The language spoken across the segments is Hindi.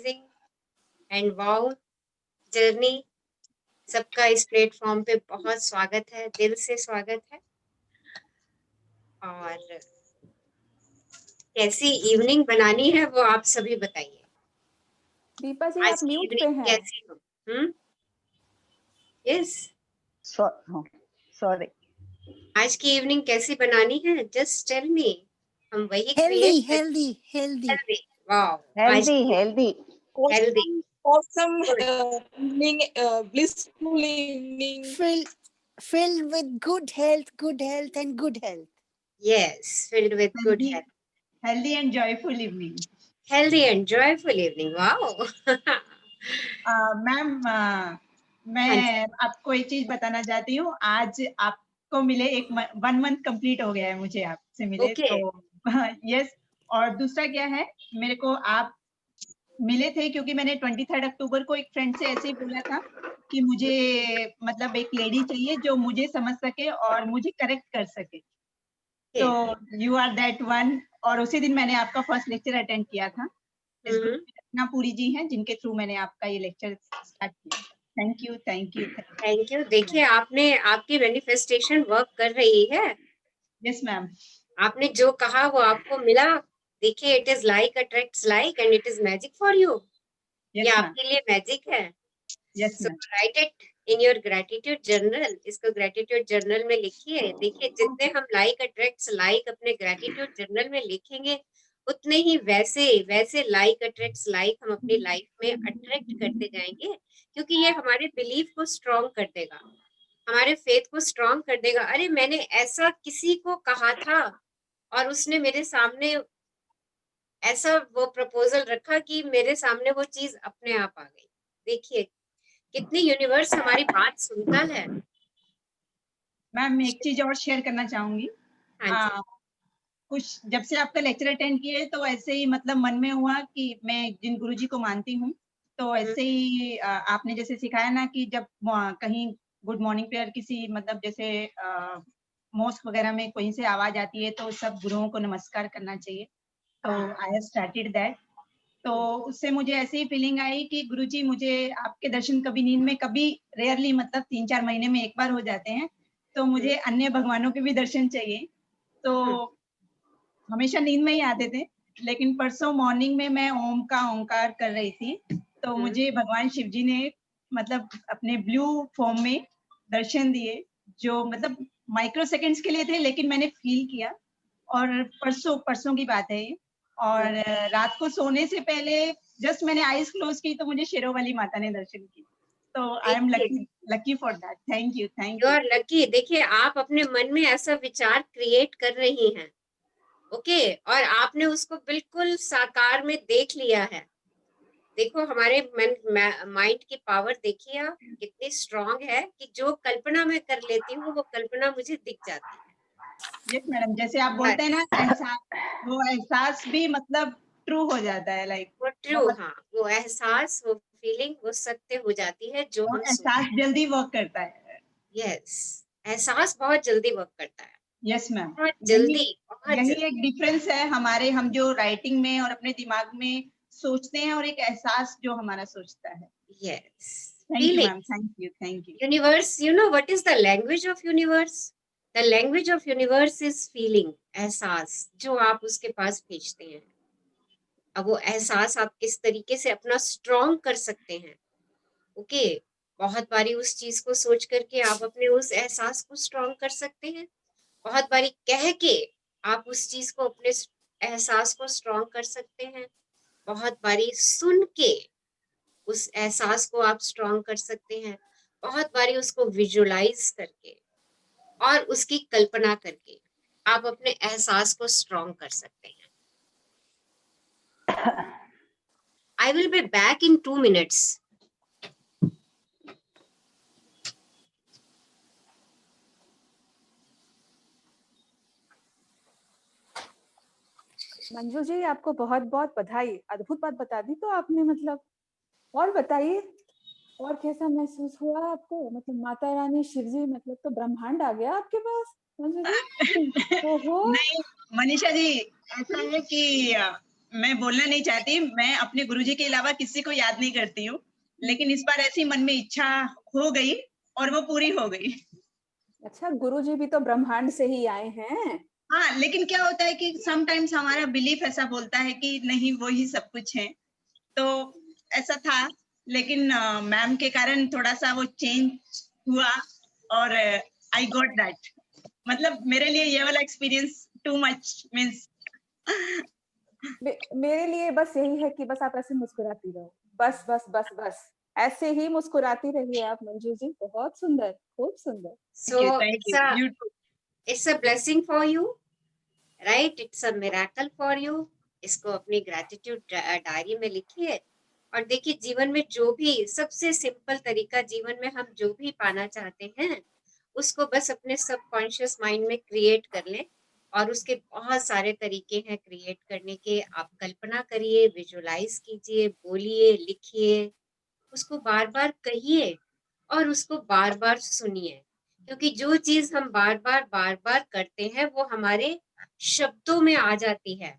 एंड वाओ जर्नी सबका इस प्लेटफॉर्म पे बहुत स्वागत है, दिल से स्वागत है। और कैसी इवनिंग बनानी है वो आप सभी बताइए। दीपा जी आज आप की म्यूट पे इवनिंग हैं। कैसी हो? Yes, sorry. आज की इवनिंग कैसी बनानी है? जस्ट टेल मी, हम वही Healthy, क्रिएट। healthy. वाओ, आज healthy healthy, awesome good, evening, blissful evening. Filled with good health, and good health. Yes, filled with good health, healthy and joyful evening. Healthy and joyful evening. Wow ma'am, हाँ जी, मैं आपको एक चीज बताना चाहती हूँ। आज आपको मिले 1 मंथ कंप्लीट हो गया है मुझे आपसे मिले। Okay. तो यस। और दूसरा क्या है, मेरे को आप मिले थे क्योंकि मैंने 23 अक्टूबर को एक फ्रेंड से ऐसे ही बोला था कि मुझे मतलब एक लेडी चाहिए जो मुझे समझ सके और मुझे करेक्ट कर सके। तो यू आर दैट वन। और उसी दिन मैंने आपका फर्स्ट लेक्चर अटेंड किया था। इस ग्रुप में रत्ना पुरी जी हैं जिनके थ्रू मैंने आपका ये लेक्चर स्टार्ट किया। Thank you, thank you, thank you. देखिए, आपने आपकी मैनिफेस्टेशन वर्क कर रही है। Yes ma'am. आपने जो कहा वो आपको मिला। देखिए, it is like attracts like and it is magic for you. ये यस मैम। आपके लिए मैजिक है। Yes so ma'am. Right it in your gratitude journal. इसको ग्रेटिट्यूड जर्नल में लिखिए। देखिए, जितने हम लाइक अट्रैक्ट्स लाइक अपने ग्रेटिट्यूड जर्नल में लिखेंगे, उतने ही वैसे वैसे लाइक अट्रैक्ट्स लाइक हम अपनी लाइफ में अट्रैक्ट करते जाएंगे, क्योंकि ये हमारे बिलीफ को स्ट्रॉन्ग कर देगा, हमारे फेथ को स्ट्रॉन्ग कर देगा। अरे, मैंने ऐसा किसी को कहा था और उसने मेरे सामने ऐसा वो प्रपोजल रखा कि मेरे सामने वो चीज अपने आप आ गई। देखिए, कितनी यूनिवर्स हमारी बात सुनता है। मैम, मैं एक चीज और शेयर करना चाहूंगी। हाँ जी, कुछ जब से आपका लेक्चर अटेंड किए तो ऐसे ही मतलब मन में हुआ कि मैं जिन गुरुजी को मानती हूँ, तो ऐसे ही आपने जैसे सिखाया ना कि जब कहीं गुड मॉर्निंग प्रेयर किसी मतलब जैसे मॉस्क वगैरह में कहीं से आवाज आती है तो सब गुरुओं को नमस्कार करना चाहिए। तो आई हैव स्टार्टेड दैट। तो उससे मुझे ऐसे ही फीलिंग आई कि गुरुजी, मुझे आपके दर्शन कभी नींद में, कभी रेयरली, मतलब 3-4 महीने में एक बार हो जाते हैं, तो मुझे अन्य भगवानों के भी दर्शन चाहिए। तो हमेशा नींद में ही आते थे, लेकिन परसों मॉर्निंग में मैं ओम का ओंकार कर रही थी, तो मुझे भगवान शिव जी ने मतलब अपने ब्लू फॉर्म में दर्शन दिए, जो मतलब माइक्रो सेकेंड्स के लिए थे, लेकिन मैंने फील किया। और परसों की बात है ये। और रात को सोने से पहले जस्ट मैंने आईज क्लोज की तो मुझे शेरों वाली माता ने दर्शन की। तो I am lucky for that. Thank you, thank you you. Are lucky. देखिए, आप अपने मन में ऐसा विचार क्रिएट कर रही हैं, ओके, और आपने उसको बिल्कुल साकार में देख लिया है। देखो, हमारे माइंड की पावर देखिए आप कितनी स्ट्रांग है कि जो कल्पना मैं कर लेती हूँ वो कल्पना मुझे दिख जाती है। यस मैडम, जैसे आप बोलते हैं ना एहसास, वो एहसास भी मतलब ट्रू हो जाता है, लाइक वो ट्रू, हाँ, वो एहसास, वो फीलिंग, वो सत्य हो जाती है जो वो हम एहसास जल्दी वर्क करता है। यस, एहसास बहुत जल्दी वर्क करता है, यस मैम। बहुत यही जल्दी, बहुत यही जल्दी। एक डिफरेंस है हमारे, हम जो राइटिंग में और अपने दिमाग में सोचते हैं और एक एहसास जो हमारा सोचता है। Yes, thank you feeling. Ma'am, thank you, thank you. Universe, you know what is the language of universe? The language of universe is feeling, एहसास, जो आप उसके पास भेजते हैं। अब वो एहसास आप किस तरीके से अपना स्ट्रॉन्ग कर सकते हैं, ओके। बहुत बारी उस चीज को सोच करके आप अपने उस एहसास को स्ट्रॉन्ग कर सकते हैं। बहुत बारी कह के आप उस चीज को, अपने एहसास को स्ट्रॉन्ग कर सकते हैं। बहुत बारी सुन के उस एहसास को आप स्ट्रॉन्ग कर सकते हैं। बहुत बारी उसको विजुलाइज करके और उसकी कल्पना करके आप अपने एहसास को स्ट्रॉन्ग कर सकते हैं। I will be back in 2 minutes. Manju ji आपको बहुत बहुत बधाई, अद्भुत बात बता दी तो आपने, मतलब और बताइए, और कैसा महसूस हुआ आपको? मतलब माता रानी, शिव जी, मतलब तो ब्रह्मांड आ गया आपके पास मंजू जी। ओहो। नहीं मनीषा जी, ऐसा है कि मैं बोलना नहीं चाहती, मैं अपने गुरुजी के अलावा किसी को याद नहीं करती हूँ, लेकिन इस बार ऐसी मन में इच्छा हो गई और वो पूरी हो गई। अच्छा, गुरुजी भी तो ब्रह्मांड से ही आए हैं। हाँ, लेकिन क्या होता है कि समटाइम्स हमारा बिलीफ ऐसा बोलता है कि नहीं वो ही सब कुछ है, तो ऐसा था, लेकिन मैम के कारण थोड़ा-सा वो चेंज हुआ और आई गॉट दैट। मतलब मेरे लिए ये वाला एक्सपीरियंस टू मच मीन्स मेरे लिए बस यही है कि बस आप ऐसे मुस्कुराती रहो, बस बस बस बस ऐसे ही मुस्कुराती रहिए आप मंजू जी। बहुत सुंदर, खूब सुंदर। So thank you, you too. it's a blessing for you, right? It's a miracle for you. इसको अपनी ग्रेटिट्यूड डायरी में लिखिए और देखिए जीवन में जो भी सबसे सिंपल तरीका, जीवन में हम जो भी पाना चाहते हैं उसको बस अपने सबकॉन्शियस माइंड में क्रिएट कर लें। और उसके बहुत सारे तरीके हैं क्रिएट करने के। आप कल्पना करिए, विजुलाइज कीजिए, बोलिए, लिखिए, उसको बार बार कहिए और उसको बार बार सुनिए, क्योंकि जो चीज हम बार बार करते हैं वो हमारे शब्दों में आ जाती है।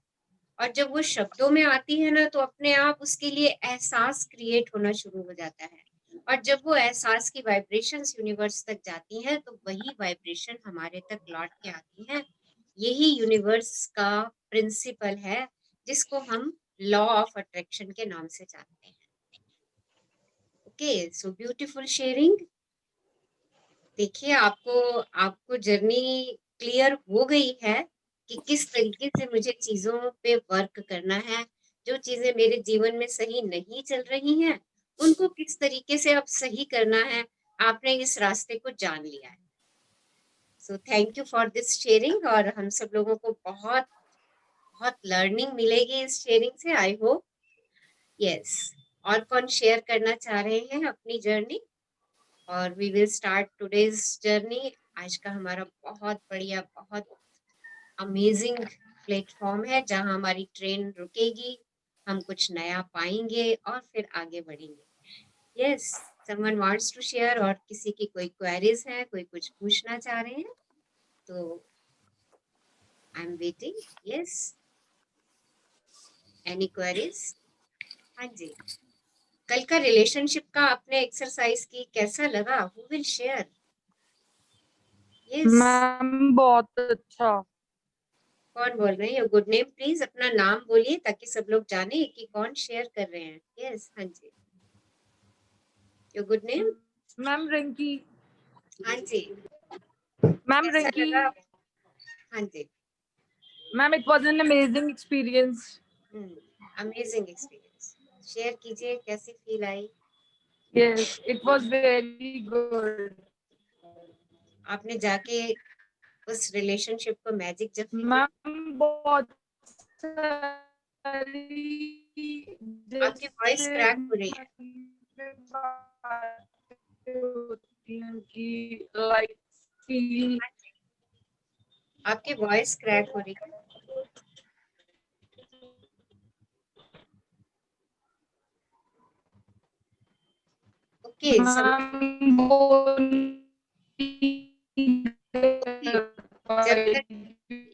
और जब वो शब्दों में आती है ना, तो अपने आप उसके लिए एहसास क्रिएट होना शुरू हो जाता है। और जब वो एहसास की वाइब्रेशंस यूनिवर्स तक जाती हैं, तो वही वाइब्रेशन हमारे तक लौट के आती है। यही यूनिवर्स का प्रिंसिपल है, जिसको हम लॉ ऑफ अट्रैक्शन के नाम से जानते हैं। Okay, so beautiful sharing. देखिए आपको जर्नी क्लियर हो गई है कि किस तरीके से मुझे चीजों पे वर्क करना है। जो चीजें मेरे जीवन में सही नहीं चल रही हैं, उनको किस तरीके से अब सही करना है, आपने इस रास्ते को जान लिया है। So thank you for this sharing. और हम सब लोगों को बहुत बहुत लर्निंग मिलेगी इस शेयरिंग से, आई होप। यस, और कौन शेयर करना चाह रहे हैं अपनी जर्नी? और we will start today's journey. आज का हमारा बहुत बढ़िया, बहुत अमेजिंग प्लेटफॉर्म है, जहां हमारी ट्रेन रुकेगी, हम कुछ नया पाएंगे और फिर आगे बढ़ेंगे। Yes, someone wants to share, और किसी की कोई क्वेरीज है, कोई कुछ पूछना चाह रहे हैं तो I am waiting. Yes, any queries? हाँ जी। कल का रिलेशनशिप का आपने एक्सरसाइज की, कैसा लगा? Who will share? Yes, ma'am बहुत अच्छा। कौन बोल रहे हैं? गुड नेम प्लीज, अपना नाम बोलिए ताकि सब लोग जाने कि कौन शेयर कर रहे हैं। यस, हाँ जी, your good name? Ma'am Rinki. हाँ जी, मैम कैसा रिंकी। लगा? हाँ जी, ma'am it was an amazing experience. Amazing experience. Share कीजिए, कैसी फील आई? Yes it was very good. आपने जाके उस रिलेशनशिप को मैजिक जब फील मैम बहुत सारी आपकी वॉइस जैसे क्रैक हो रही है। बातें होती हैं कि लाइक फील। आपकी वॉइस क्रैक हो रही है। ओके, सब मैम वो ओके। जब तक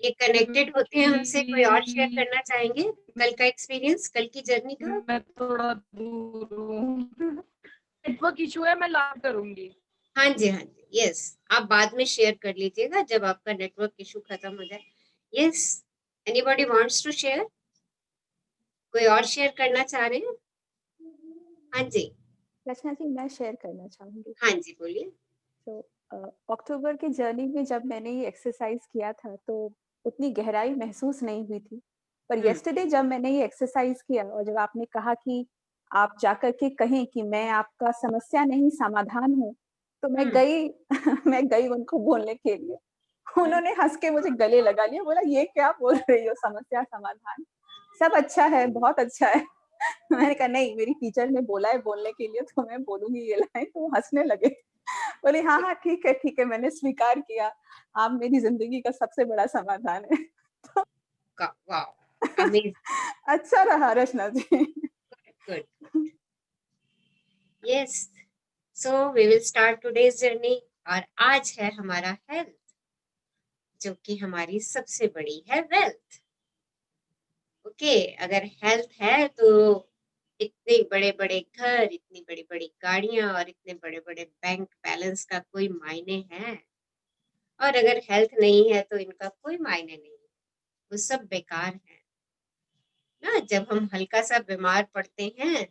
ये कनेक्टेड होते हैं हमसे, कोई और शेयर करना चाहेंगे कल का एक्सपीरियंस, कल की जर्नी का? मैं थोड़ा दूर हूँ, नेटवर्क इशू है, मैं लाइव करूंगी। हाँ जी, हाँ जी, यस। आप बाद में शेयर कर लीजिएगा जब आपका नेटवर्क इशू खत्म हो जाए। Yes, anybody wants to share? कोई और शेयर करना चाह रहे हैं? हाँ जी, रचना जी, मैं शेयर करना चाहूंगी। हाँ जी, बोलिए। तो अक्टूबर की जर्नी में जब मैंने ये एक्सरसाइज किया था तो उतनी गहराई महसूस नहीं हुई थी, पर यस्टरडे जब मैंने ये एक्सरसाइज किया और जब आपने कहा कि आप जाकर के कहें कि मैं आपका समस्या नहीं समाधान हूँ, तो मैं गई मैं गई उनको बोलने के लिए। उन्होंने हंस के मुझे गले लगा लिया, बोला ये क्या बोल रही हो, समस्या समाधान? सब अच्छा है, बहुत अच्छा है। मैंने कहा नहीं, मेरी टीचर ने बोला है बोलने के लिए तो मैं बोलूंगी ये लाइन। तो वो हंसने लगे, बोले हाँ हाँ ठीक है, मैंने स्वीकार किया, आप मेरी जिंदगी का सबसे बड़ा समाधान है। वाओ, अमेजिंग, अच्छा रहा Rachna ji. Good. Yes, so we will start today's journey. और आज है हमारा हेल्थ, जो कि हमारी सबसे बड़ी है वेल्थ। ओके, अगर हेल्थ है तो इतने बड़े-बड़े घर, इतनी बड़ी-बड़ी गाड़ियाँ और इतने बड़े-बड़े बैंक बैलेंस का कोई मायने है? और अगर हेल्थ नहीं है तो इनका कोई मायने नहीं है, वो सब बेकार है ना। जब हम हल्का सा बीमार पड़ते हैं,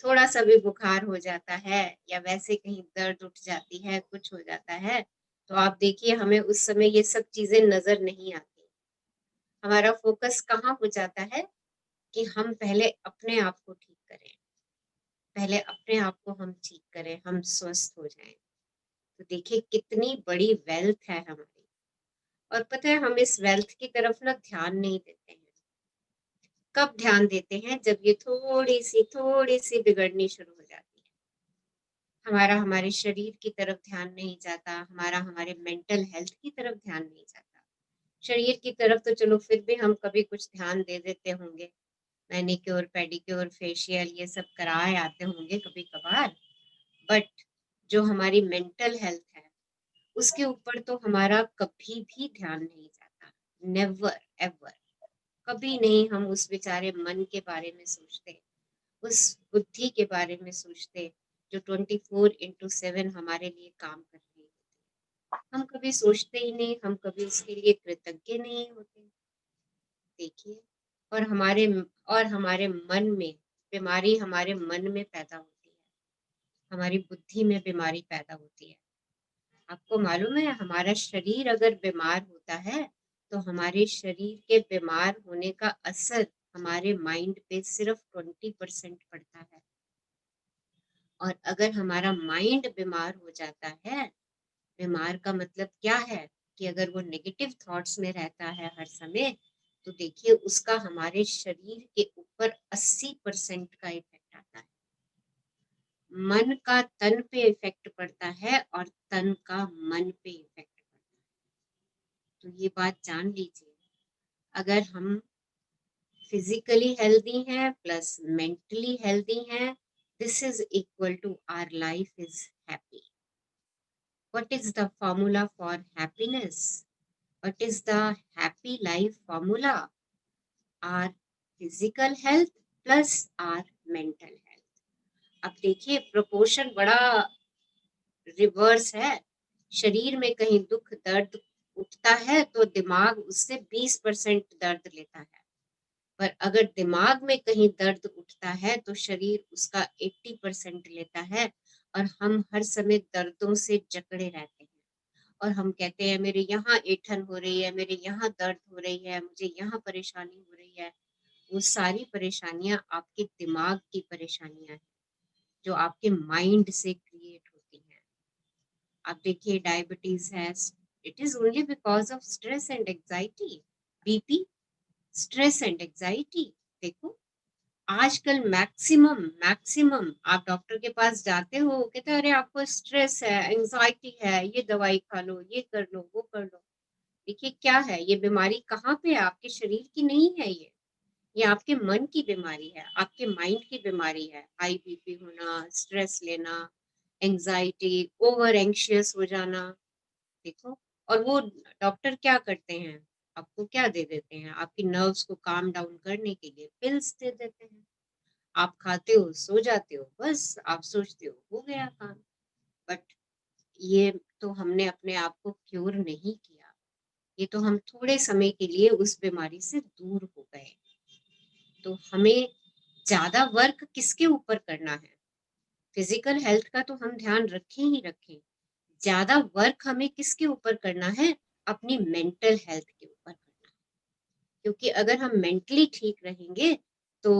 थोड़ा सा भी बुखार हो जाता है या वैसे कहीं दर्द उठ जाती है, कुछ हो जाता है, तो आप देखिए हमें उस समय ये सब चीजें नजर नहीं आती। हमारा फोकस कहाँ हो जाता है कि हम पहले अपने आप को ठीक करें, पहले अपने आप को हम ठीक करें, हम स्वस्थ हो जाएं। तो देखिए कितनी बड़ी वेल्थ है हमारी। और पता है हम इस वेल्थ की तरफ ना ध्यान नहीं देते हैं। कब ध्यान देते हैं? जब ये थोड़ी सी बिगड़नी शुरू हो जाती है। हमारा हमारे शरीर की तरफ ध्यान नहीं जाता, हमारा हमारे मेंटल हेल्थ की तरफ ध्यान नहीं जाता। शरीर की तरफ तो चलो फिर भी हम कभी कुछ ध्यान दे देते होंगे, मैनिक्योर पेडिक्योर फेशियल ये सब कराए आते होंगे कभी कभार, बट जो हमारी मेंटल हेल्थ है उसके ऊपर तो हमारा कभी भी ध्यान नहीं जाता। नेवर एवर, कभी नहीं हम उस बेचारे मन के बारे में सोचते, उस बुद्धि के बारे में सोचते जो 24/7 हमारे लिए काम कर रही है। हम कभी सोचते ही नहीं, हम कभी उसके लिए कृतज्ञ नहीं होते। देखिए, और हमारे मन में बीमारी हमारे मन में पैदा होती है, हमारी बुद्धि में बीमारी पैदा होती है। आपको मालूम है हमारा शरीर अगर बीमार होता है तो हमारे शरीर के बीमार होने का असर हमारे माइंड पे सिर्फ 20% पड़ता है। और अगर हमारा माइंड बीमार हो जाता है, बीमार का मतलब क्या है कि अगर वो नेगेटिव थॉट्स में रहता है हर समय, तो देखिए उसका हमारे शरीर के ऊपर 80% का इफेक्ट आता है। मन का तन पे इफेक्ट पड़ता है और तन का मन पे इफेक्ट पड़ता है। तो ये बात जान लीजिए, अगर हम फिजिकली हेल्दी हैं प्लस मेंटली हेल्दी हैं, this is equal to our life is happy. What is the formula for happiness? What is the happy life formula? Our physical health plus our mental health. अब देखिए प्रोपोर्शन बड़ा रिवर्स है। शरीर में कहीं दुख दर्द उठता है तो दिमाग उससे 20% दर्द लेता है, पर अगर दिमाग में कहीं दर्द उठता है तो शरीर उसका 80% लेता है। और हम हर समय दर्दों से जकड़े रहते हैं और हम कहते हैं मेरे यहाँ ऐंठन हो रही है, मेरे यहाँ दर्द हो रही है, मुझे यहाँ परेशानी हो रही है। वो सारी परेशानियां आपके दिमाग की परेशानियां हैं जो आपके माइंड से क्रिएट होती हैं। आप देखिए डायबिटीज है, it is only because of stress and anxiety. BP, stress and anxiety. देखो आजकल मैक्सिमम मैक्सिमम आप डॉक्टर के पास जाते हो, कहते हैं अरे आपको स्ट्रेस है, एंजाइटी है, ये दवाई खा लो, ये कर लो, वो कर लो। देखिए क्या है, ये बीमारी कहाँ पे है? आपके शरीर की नहीं है ये आपके मन की बीमारी है, आपके माइंड की बीमारी है। हाई बीपी होना, स्ट्रेस लेना, एंजाइटी, ओवर एंशियस हो जाना। देखो, और वो डॉक्टर क्या करते हैं? आपको क्या दे देते हैं? आपकी नर्व्स को काम डाउन करने के लिए पिल्स दे देते हैं। आप खाते हो, सो जाते हो, बस आप सोचते हो गया काम। बट ये तो हमने अपने आप को क्योर नहीं किया, ये तो हम थोड़े समय के लिए उस बीमारी से दूर हो गए। तो हमें ज्यादा वर्क किसके ऊपर करना है? फिजिकल हेल्थ का तो हम ध्यान रखें ही रखें, ज्यादा वर्क हमें किसके ऊपर करना है? अपनी मेंटल हेल्थ के ऊपर करना है। क्योंकि अगर हम मेंटली ठीक रहेंगे तो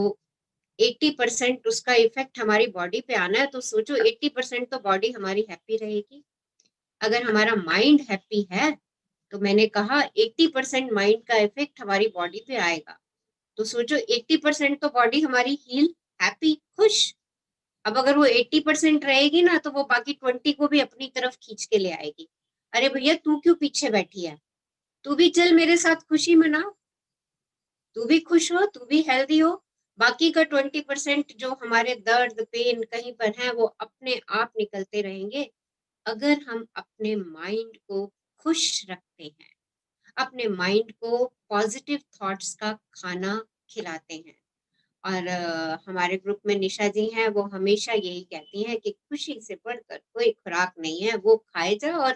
80% उसका इफेक्ट हमारी बॉडी पे आना है, तो सोचो 80% तो बॉडी हमारी हैप्पी रहेगी। अगर हमारा माइंड हैप्पी है तो मैंने कहा 80% माइंड का इफेक्ट हमारी बॉडी पे आएगा। तो सोचो 80% तो बॉडी हमारी हील, हैप्पी, खुश। अब अगर वो 80% रहेगी ना तो वो बाकी 20 को भी अपनी तरफ खींच के ले आएगी। अरे भैया तू क्यों पीछे बैठी है, तू भी चल मेरे साथ खुशी मना, तू भी खुश हो, तू भी हेल्दी हो। बाकी का 20% जो हमारे दर्द पेन कहीं पर है वो अपने आप निकलते रहेंगे। अगर हम अपने माइंड को खुश रखते हैं, अपने माइंड को पॉजिटिव थॉट्स का खाना खिलाते हैं। और हमारे ग्रुप में निशा जी हैं, वो हमेशा यही कहती हैं कि खुशी से बढ़कर कोई खुराक नहीं है, वो खाए जा और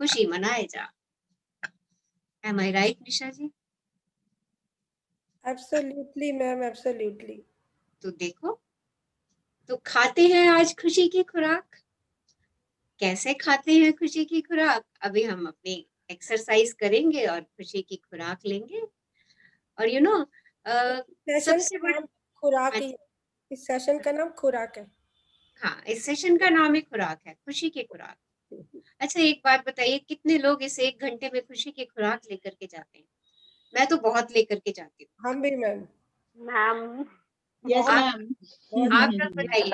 खुशी मनाए जा। Am I right Nisha ji? Absolutely ma'am, absolutely. तो देखो, तो खाते हैं आज खुशी की खुराक। कैसे खाते हैं खुशी की खुराक? अभी हम अपनी एक्सरसाइज करेंगे और खुशी की खुराक लेंगे। और यू नो सेशन सबसे का बड़ी, नाम खुराक ही है। इस सेशन का नाम खुराक है। हाँ, इस सेशन का नाम ही खुराक है, खुशी की खुराक। अच्छा, एक बात बताइए, कितने लोग इस 1 घंटे में खुशी की खुराक लेकर के जाते हैं? मैं तो बहुत लेकर के जाती हूँ। हम भी मैम। मैम यस बहुत आप मैम। आप लोग बताइए,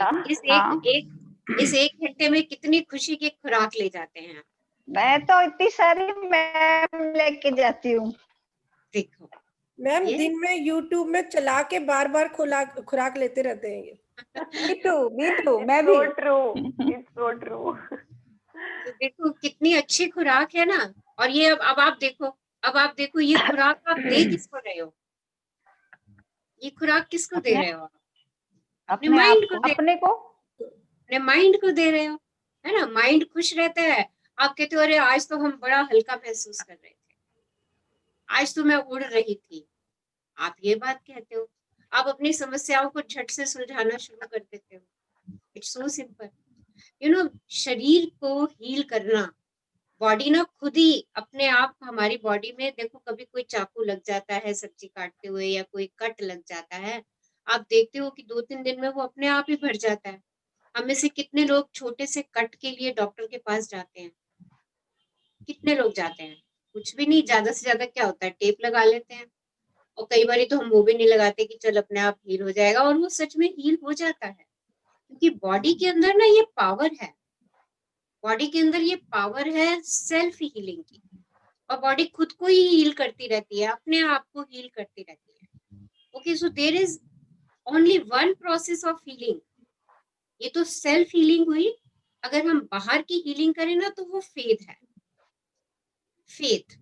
इस एक घंटे में कितनी खुशी की खुराक ले जाते हैं? मैं तो इतनी सारी मैम लेके जाती हूँ। देखो मैम, ये दिन में यूट्यूब में चला के बार बार खुराक लेते रहते हैं ये। मी टू, मैं भी। so true. It's so true. तो देखो कितनी अच्छी खुराक है ना। और ये अब आप देखो ये खुराक आप दे किसको रहे हो? ये खुराक किसको दे अपने रहे हो आप? अपने अपने माइंड आप को को, अपने को। अपने माइंड को दे रहे हो, है ना? माइंड खुश रहता है। आप कहते हो अरे आज तो हम बड़ा हल्का महसूस कर रहे थे, आज तो मैं उड़ रही थी। आप ये बात कहते हो। आप अपनी समस्याओं को झट से सुलझाना शुरू कर देते हो। It's so simple. You know, शरीर को हील करना, बॉडी ना खुद ही अपने आप, हमारी बॉडी में देखो, कभी कोई चाकू लग जाता है सब्जी काटते हुए या कोई कट लग जाता है, आप देखते हो कि 2-3 दिन में वो अपने आप ही भर जाता है। हम में से कितने लोग छोटे से कट के लिए डॉक्टर के पास जाते हैं? कितने लोग जाते हैं? कुछ भी नहीं, ज्यादा से ज्यादा क्या होता है, टेप लगा लेते हैं। और कई बार तो हम वो भी नहीं लगाते कि चल अपने आप हील हो जाएगा, और वो सच में हील हो जाता है। क्योंकि बॉडी के अंदर ना ये पावर है, बॉडी के अंदर ये पावर है सेल्फ हीलिंग की। और बॉडी खुद को ही हील करती रहती है, अपने आप को हील करती रहती है। Okay, so there is only one process of healing. ये तो सेल्फ हीलिंग हुई। अगर हम बाहर की हीलिंग करें ना, तो वो फेथ है। फेथ,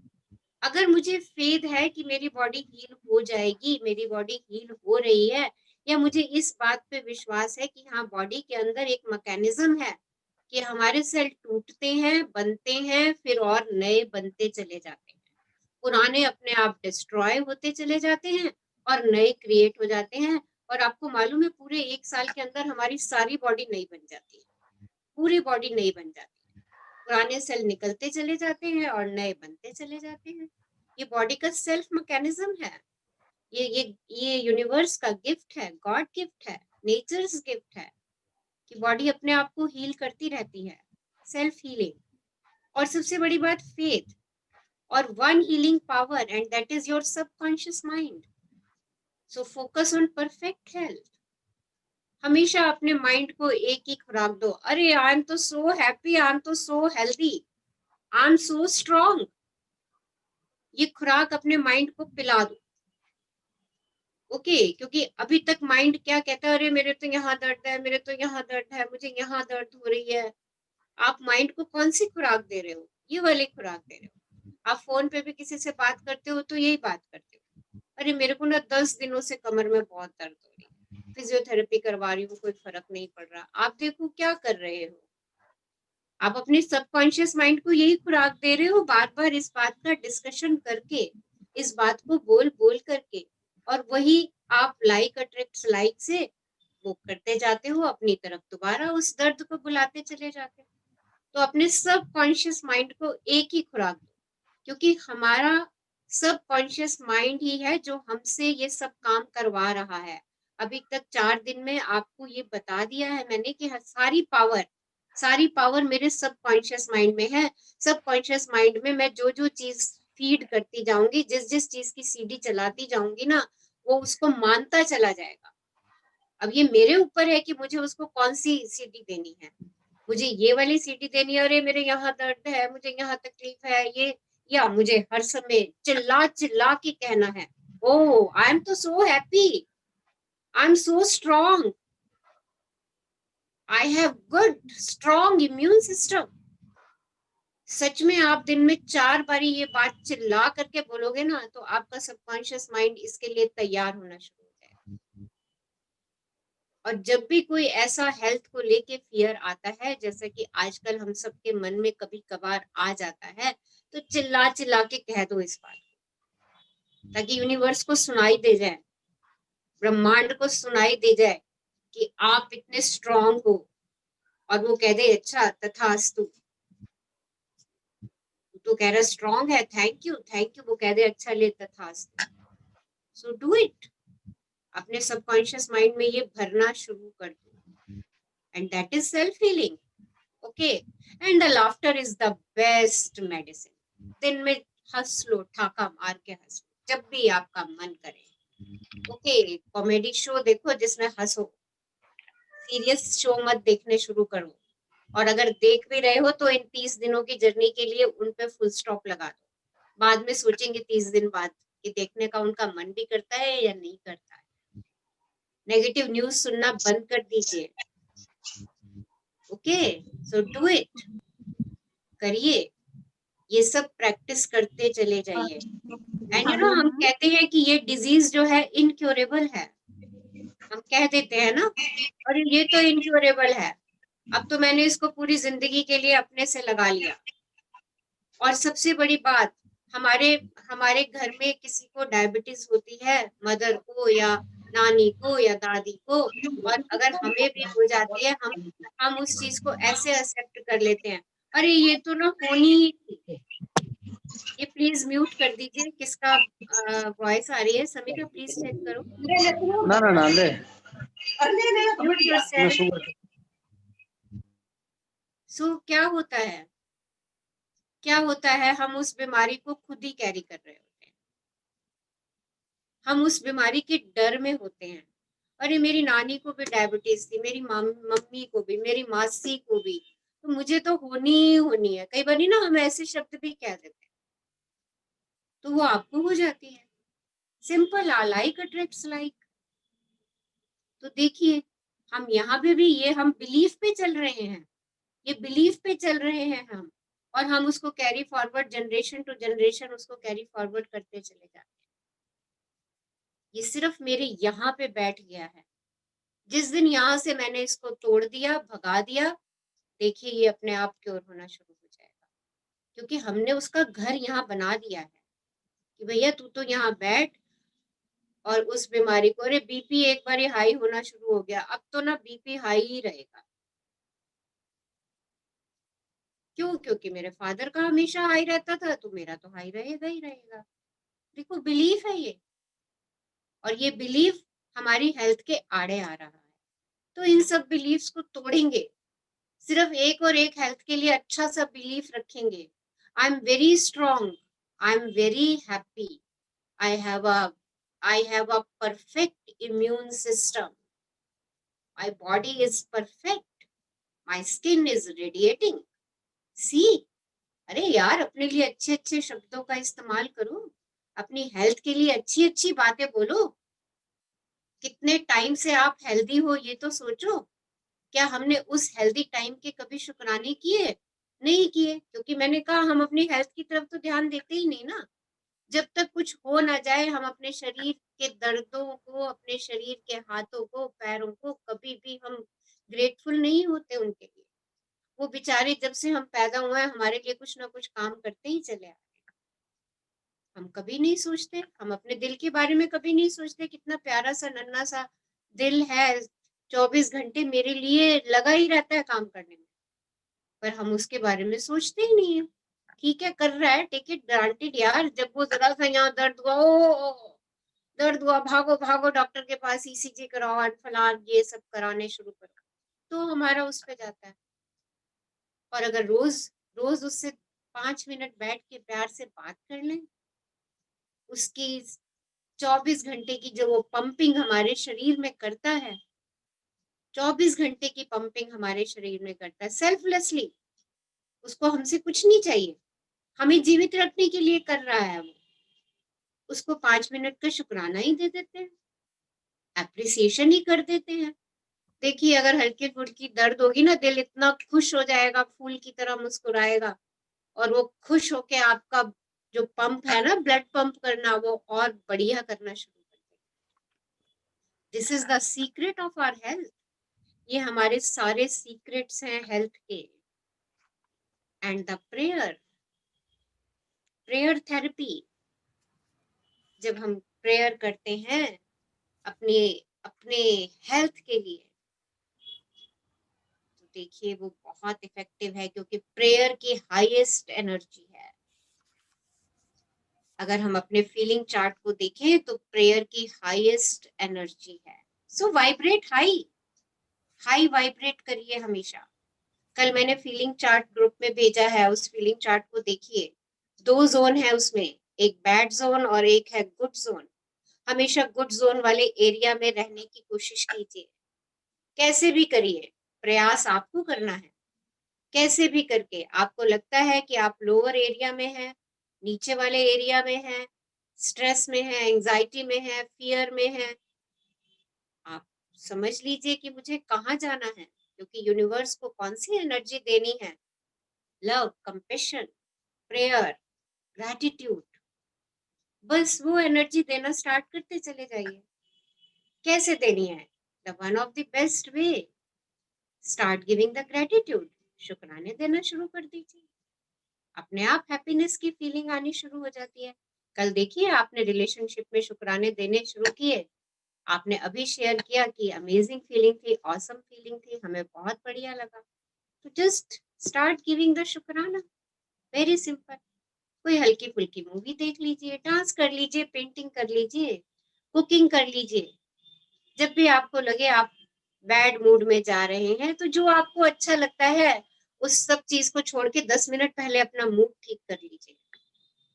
अगर मुझे फेथ है कि मेरी बॉडी हील हो जाएगी, मेरी बॉडी हील हो रही है, या मुझे इस बात पे विश्वास है कि हाँ, बॉडी के अंदर एक मैकेनिज्म है कि हमारे सेल टूटते हैं, बनते हैं, फिर और नए बनते चले जाते हैं। पुराने अपने आप डिस्ट्रॉय होते चले जाते हैं और नए क्रिएट हो जाते हैं। और आपको मालूम है, पूरे 1 साल के अंदर हमारी सारी बॉडी नई बन जाती है, पूरी बॉडी नई बन जाती है। पुराने सेल निकलते चले जाते हैं और नए बनते चले जाते हैं। ये बॉडी का सेल्फ मैकेनिज्म है। ये यूनिवर्स का गिफ्ट है, गॉड गिफ्ट है, नेचर्स गिफ्ट है कि बॉडी अपने आप को हील करती रहती है, सेल्फ हीलिंग। और सबसे बड़ी बात, फेथ और one healing power, and that is your subconscious mind. So focus on perfect health. हमेशा अपने माइंड को एक ही खुराक दो, अरे आई एम तो सो हैप्पी, आई एम तो so healthy, I am so strong. ये खुराक अपने माइंड को पिला दो। ओके, क्योंकि अभी तक माइंड क्या कहता है, अरे मेरे तो यहाँ दर्द है, मेरे तो यहाँ दर्द है, मुझे यहाँ दर्द हो रही है। आप माइंड को कौन सी खुराक दे रहे हो? ये वाली खुराक दे रहे हो। आप फोन पे भी किसी से बात करते हो तो यही बात करते हो, अरे मेरे को ना 10 दिनों से कमर में बहुत दर्द हो रही है, फिजियोथेरेपी करवा रही हूँ, कोई फर्क नहीं पड़ रहा। आप देखो क्या कर रहे हो, आप अपने सबकॉन्शियस माइंड को यही खुराक दे रहे हो, बार बार इस बात का डिस्कशन करके, इस बात को बोल बोल करके, और वही आप लाइक अट्रैक्ट्स लाइक से वो करते जाते हो, अपनी तरफ दोबारा उस दर्द को बुलाते चले जाते हो। तो अपने सबकॉन्शियस माइंड को एक ही खुराक दो, क्योंकि हमारा सबकॉन्शियस माइंड ही है जो हमसे ये सब काम करवा रहा है। अभी तक 4 दिन में आपको ये बता दिया है मैंने कि सारी पावर मेरे सबकॉन्शियस माइंड में है। सबकॉन्शियस माइंड में मैं जो जो चीज फीड करती जाऊंगी, जिस जिस चीज की सीडी चलाती जाऊंगी ना, वो उसको मानता चला जाएगा। अब ये मेरे ऊपर है कि मुझे उसको कौन सी सीडी देनी है। मुझे ये वाली सीडी देनी है, अरे मेरे यहाँ दर्द है, मुझे यहाँ तकलीफ है, ये, या मुझे हर समय चिल्ला चिल्ला के कहना है, ओह आई एम तो so happy, I am so strong, I have good, strong immune system. सच में आप दिन में 4 बारी ये बात चिल्ला करके बोलोगे ना, तो आपका सबकॉन्शियस माइंड इसके लिए तैयार होना शुरू हो जाएगा। और जब भी कोई ऐसा हेल्थ को लेके फियर आता है, जैसा कि आजकल हम सबके मन में कभी कभार आ जाता है, तो चिल्ला चिल्ला के कह दो इस बात को, ताकि यूनिवर्स को सुनाई दे जाए, ब्रह्मांड को सुनाई दे जाए कि आप इतने स्ट्रांग हो, और वो कह दे अच्छा तथास्तु। तो कह रहा स्ट्रांग है, थैंक यू थैंक यू, वो कह दे अच्छा ले तथास्तु। सो डू इट, अपने सबकॉन्शियस माइंड में ये भरना शुरू कर दो, and that is self healing. Okay, and the laughter is the best medicine. दिन में हंस लो, ठाका मार के हंस लो जब भी आपका मन करे। ओके, कॉमेडी शो देखो जिसमें हंसो, सीरियस शो मत देखने शुरू करो, और अगर देख भी रहे हो तो इन 30 दिनों की जर्नी के लिए उन पे फुल स्टॉप लगा दो। बाद में सोचेंगे 30 दिन बाद कि देखने का उनका मन भी करता है या नहीं करता है। नेगेटिव न्यूज सुनना बंद कर दीजिए। ओके, सो डू इट, करिए, ये सब प्रैक्टिस करते चले जाइए। एंड यू नो, हम कहते हैं कि ये डिजीज जो है इनक्योरेबल है, हम कह देते हैं ना, और ये तो इनक्योरेबल है। अब तो मैंने इसको पूरी जिंदगी के लिए अपने से लगा लिया। और सबसे बड़ी बात, हमारे हमारे घर में किसी को डायबिटीज होती है, मदर को या नानी को या दादी को, और अगर हमें भी हो जाती है, हम उस चीज को ऐसे एक्सेप्ट कर लेते हैं, अरे ये तो ना होनी ही थी। ये प्लीज म्यूट कर दीजिए, किसका वॉइस आ रही है? समीरा प्लीज चेक करो। ना ना ना ले म्यूट मैं योरसेल्फ। सुबह सो क्या होता है, क्या होता है, हम उस बीमारी को खुद ही कैरी कर रहे होते हैं, हम उस बीमारी के डर में होते हैं। अरे मेरी नानी को भी डायबिटीज थी, मेरी मम्मी को भी, मेरी मासी को भी, तो मुझे तो होनी ही होनी है। कई बार ना हम ऐसे शब्द भी कह देते हैं, तो वो आपको हो जाती है। सिंपल, आ लाइक अट्रैक्ट्स लाइक। तो देखिए, हम यहाँ पे भी ये हम बिलीफ पे चल रहे हैं, ये बिलीफ पे चल रहे हैं हम, और हम उसको carry forward, generation to generation उसको कैरी फॉरवर्ड करते चले जाते हैं। ये सिर्फ मेरे यहाँ पे बैठ गया है। जिस दिन यहाँ से मैंने इसको तोड़ दिया, भगा दिया, देखिए ये अपने आप क्योर होना शुरू हो जाएगा, क्योंकि हमने उसका घर यहाँ बना दिया है कि भैया तू तो यहाँ बैठ। और उस बीमारी को, अरे बीपी एक बार हाई होना शुरू हो गया, अब तो ना बीपी हाई ही रहेगा। क्यों? क्योंकि मेरे फादर का हमेशा हाई रहता था, तो मेरा तो हाई रहेगा ही रहेगा। देखो, बिलीफ है ये, और ये बिलीफ हमारी हेल्थ के आड़े आ रहा है। तो इन सब बिलीफ्स को तोड़ेंगे, सिर्फ एक और एक हेल्थ के लिए अच्छा सा बिलीफ रखेंगे। I am very strong, I am very happy, I have a perfect immune system, my body is perfect, my skin is radiating. See, अरे यार, अपने लिए अच्छे अच्छे शब्दों का इस्तेमाल करो, अपनी हेल्थ के लिए अच्छी अच्छी बातें बोलो। कितने टाइम से आप हेल्दी हो ये तो सोचो। क्या हमने उस हेल्दी टाइम के कभी शुक्राने किए? नहीं किए, क्योंकि मैंने कहा हम अपनी हेल्थ की तरफ तो ध्यान देते ही नहीं ना। जब तक कुछ हो ना जाए, हम अपने शरीर के दर्दों को, अपने शरीर के हाथों को, पैरों को, कभी भी हम ग्रेटफुल नहीं होते उनके लिए। वो बेचारे जब से हम पैदा हुए हैं हमारे लिए कुछ ना कुछ काम करते ही चले आए। हम कभी नहीं सोचते, हम अपने दिल के बारे में कभी नहीं सोचते, कितना प्यारा सा नन्हा सा दिल है, 24 घंटे मेरे लिए लगा ही रहता है काम करने में, पर हम उसके बारे में सोचते ही नहीं है। ठीक है, कर रहा है, टेक इट ग्रांटेड यार। जब वो जरा सा यहाँ दर्द हुआ, ओ दर्द हुआ, भागो भागो डॉक्टर के पास, ईसीजी कराओ, फलान ये सब कराने शुरू करो, तो हमारा उस पे जाता है। और अगर रोज रोज उससे 5 मिनट बैठ के प्यार से बात कर लें, उसकी 24 घंटे की जो वो पंपिंग हमारे शरीर में करता है, 24 घंटे की पंपिंग हमारे शरीर में करता है सेल्फलेसली, उसको हमसे कुछ नहीं चाहिए, हमें जीवित रखने के लिए कर रहा है वो। उसको 5 मिनट का शुक्राना ही दे देते हैं, एप्रिसिएशन ही कर देते हैं। देखिए, अगर हल्की फुल्की दर्द होगी ना, दिल इतना खुश हो जाएगा, फूल की तरह मुस्कुराएगा। और वो खुश होके आपका जो पंप है ना, ब्लड पंप करना, वो और बढ़िया करना शुरू कर देगा। This is the secret of our health. ये हमारे सारे सीक्रेट्स हैं हेल्थ के। एंड द प्रेयर थेरेपी, जब हम प्रेयर करते हैं अपने अपने हेल्थ के लिए, तो देखिए वो बहुत इफेक्टिव है, क्योंकि प्रेयर की हाईएस्ट एनर्जी है। अगर हम अपने फीलिंग चार्ट को देखें तो प्रेयर की हाईएस्ट एनर्जी है। सो वाइब्रेट हाई, हाई वाइब्रेट करिए हमेशा। कल मैंने फीलिंग चार्ट ग्रुप में भेजा है, उस फीलिंग चार्ट को देखिए। 2 जोन है उसमें, एक बैड जोन और एक है गुड जोन। हमेशा गुड जोन वाले एरिया में रहने की कोशिश कीजिए, कैसे भी करिए, प्रयास आपको करना है। कैसे भी करके आपको लगता है कि आप लोअर एरिया में हैं, नीचे वाले एरिया में हैं, स्ट्रेस में है, एंजाइटी में है, फियर में है, आप समझ लीजिए कि मुझे कहाँ जाना है, क्योंकि यूनिवर्स को कौन सी एनर्जी देनी है? Love, compassion, prayer, gratitude. बस वो एनर्जी देना स्टार्ट करते चले जाइए। कैसे देनी है? The one of the best way, start giving the gratitude. शुक्राने देना शुरू कर दीजिए, अपने आप हैप्पीनेस की फीलिंग आनी शुरू हो जाती है। कल देखिए आपने रिलेशनशिप में शुक्राने देने शुरू किए, आपने अभी शेयर किया कि अमेजिंग फीलिंग थी, ऑसम फीलिंग थी, हमें बहुत बढ़िया लगा। तो जस्ट स्टार्ट गिविंग द शुक्राना, वेरी सिंपल। कोई हल्की फुल्की मूवी देख लीजिए, डांस कर लीजिए, पेंटिंग कर लीजिए, कुकिंग कर लीजिए। जब भी आपको लगे आप बैड मूड में जा रहे हैं, तो जो आपको अच्छा लगता है उस सब चीज को छोड़ के 10 मिनट पहले अपना मूड ठीक कर लीजिए,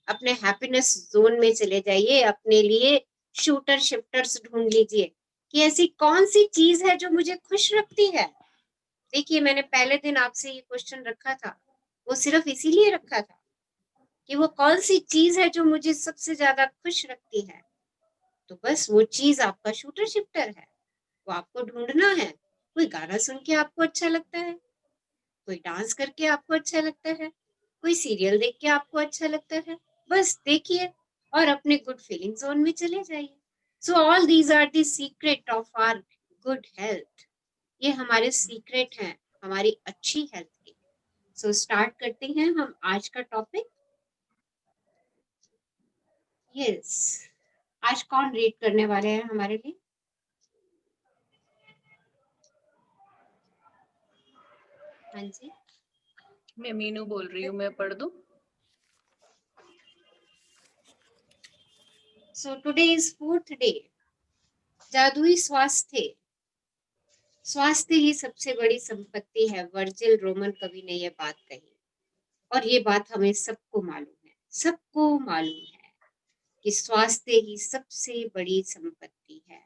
अपने हैप्पीनेस जोन में चले जाइए, अपने लिए शूटर शिफ्टर्स ढूंढ लीजिए कि ऐसी कौन सी चीज है जो मुझे खुश रखती है। देखिए मैंने पहले दिन आपसे ये क्वेश्चन रखा था, वो सिर्फ इसीलिए रखा था कि वो कौन सी चीज है जो मुझे सबसे ज्यादा खुश रखती है। तो बस वो चीज आपका शूटर शिफ्टर है, वो आपको ढूंढना है। कोई गाना सुन के आपको अच्छा लगता है, कोई डांस करके आपको अच्छा लगता है, कोई सीरियल देख के आपको अच्छा लगता है, बस देखिए और अपने गुड फीलिंग जोन में चले जाइए। So all these are the secret of our good health. ये हमारे सीक्रेट हैं हमारी अच्छी हेल्थ के। सो स्टार्ट करते हैं हम आज का टॉपिक। यस, आज कौन रीड करने वाले हैं हमारे लिए? हाँ जी, मैं मीनू बोल रही हूँ, मैं पढ़ दूं? So today is 4th day, जादुई स्वास्थ्य। स्वास्थ्य ही सबसे बड़ी संपत्ति है, वर्जिल रोमन कवि ने यह बात कही, और ये बात हमें सबको मालूम है, सबको मालूम है कि स्वास्थ्य ही सबसे बड़ी संपत्ति है।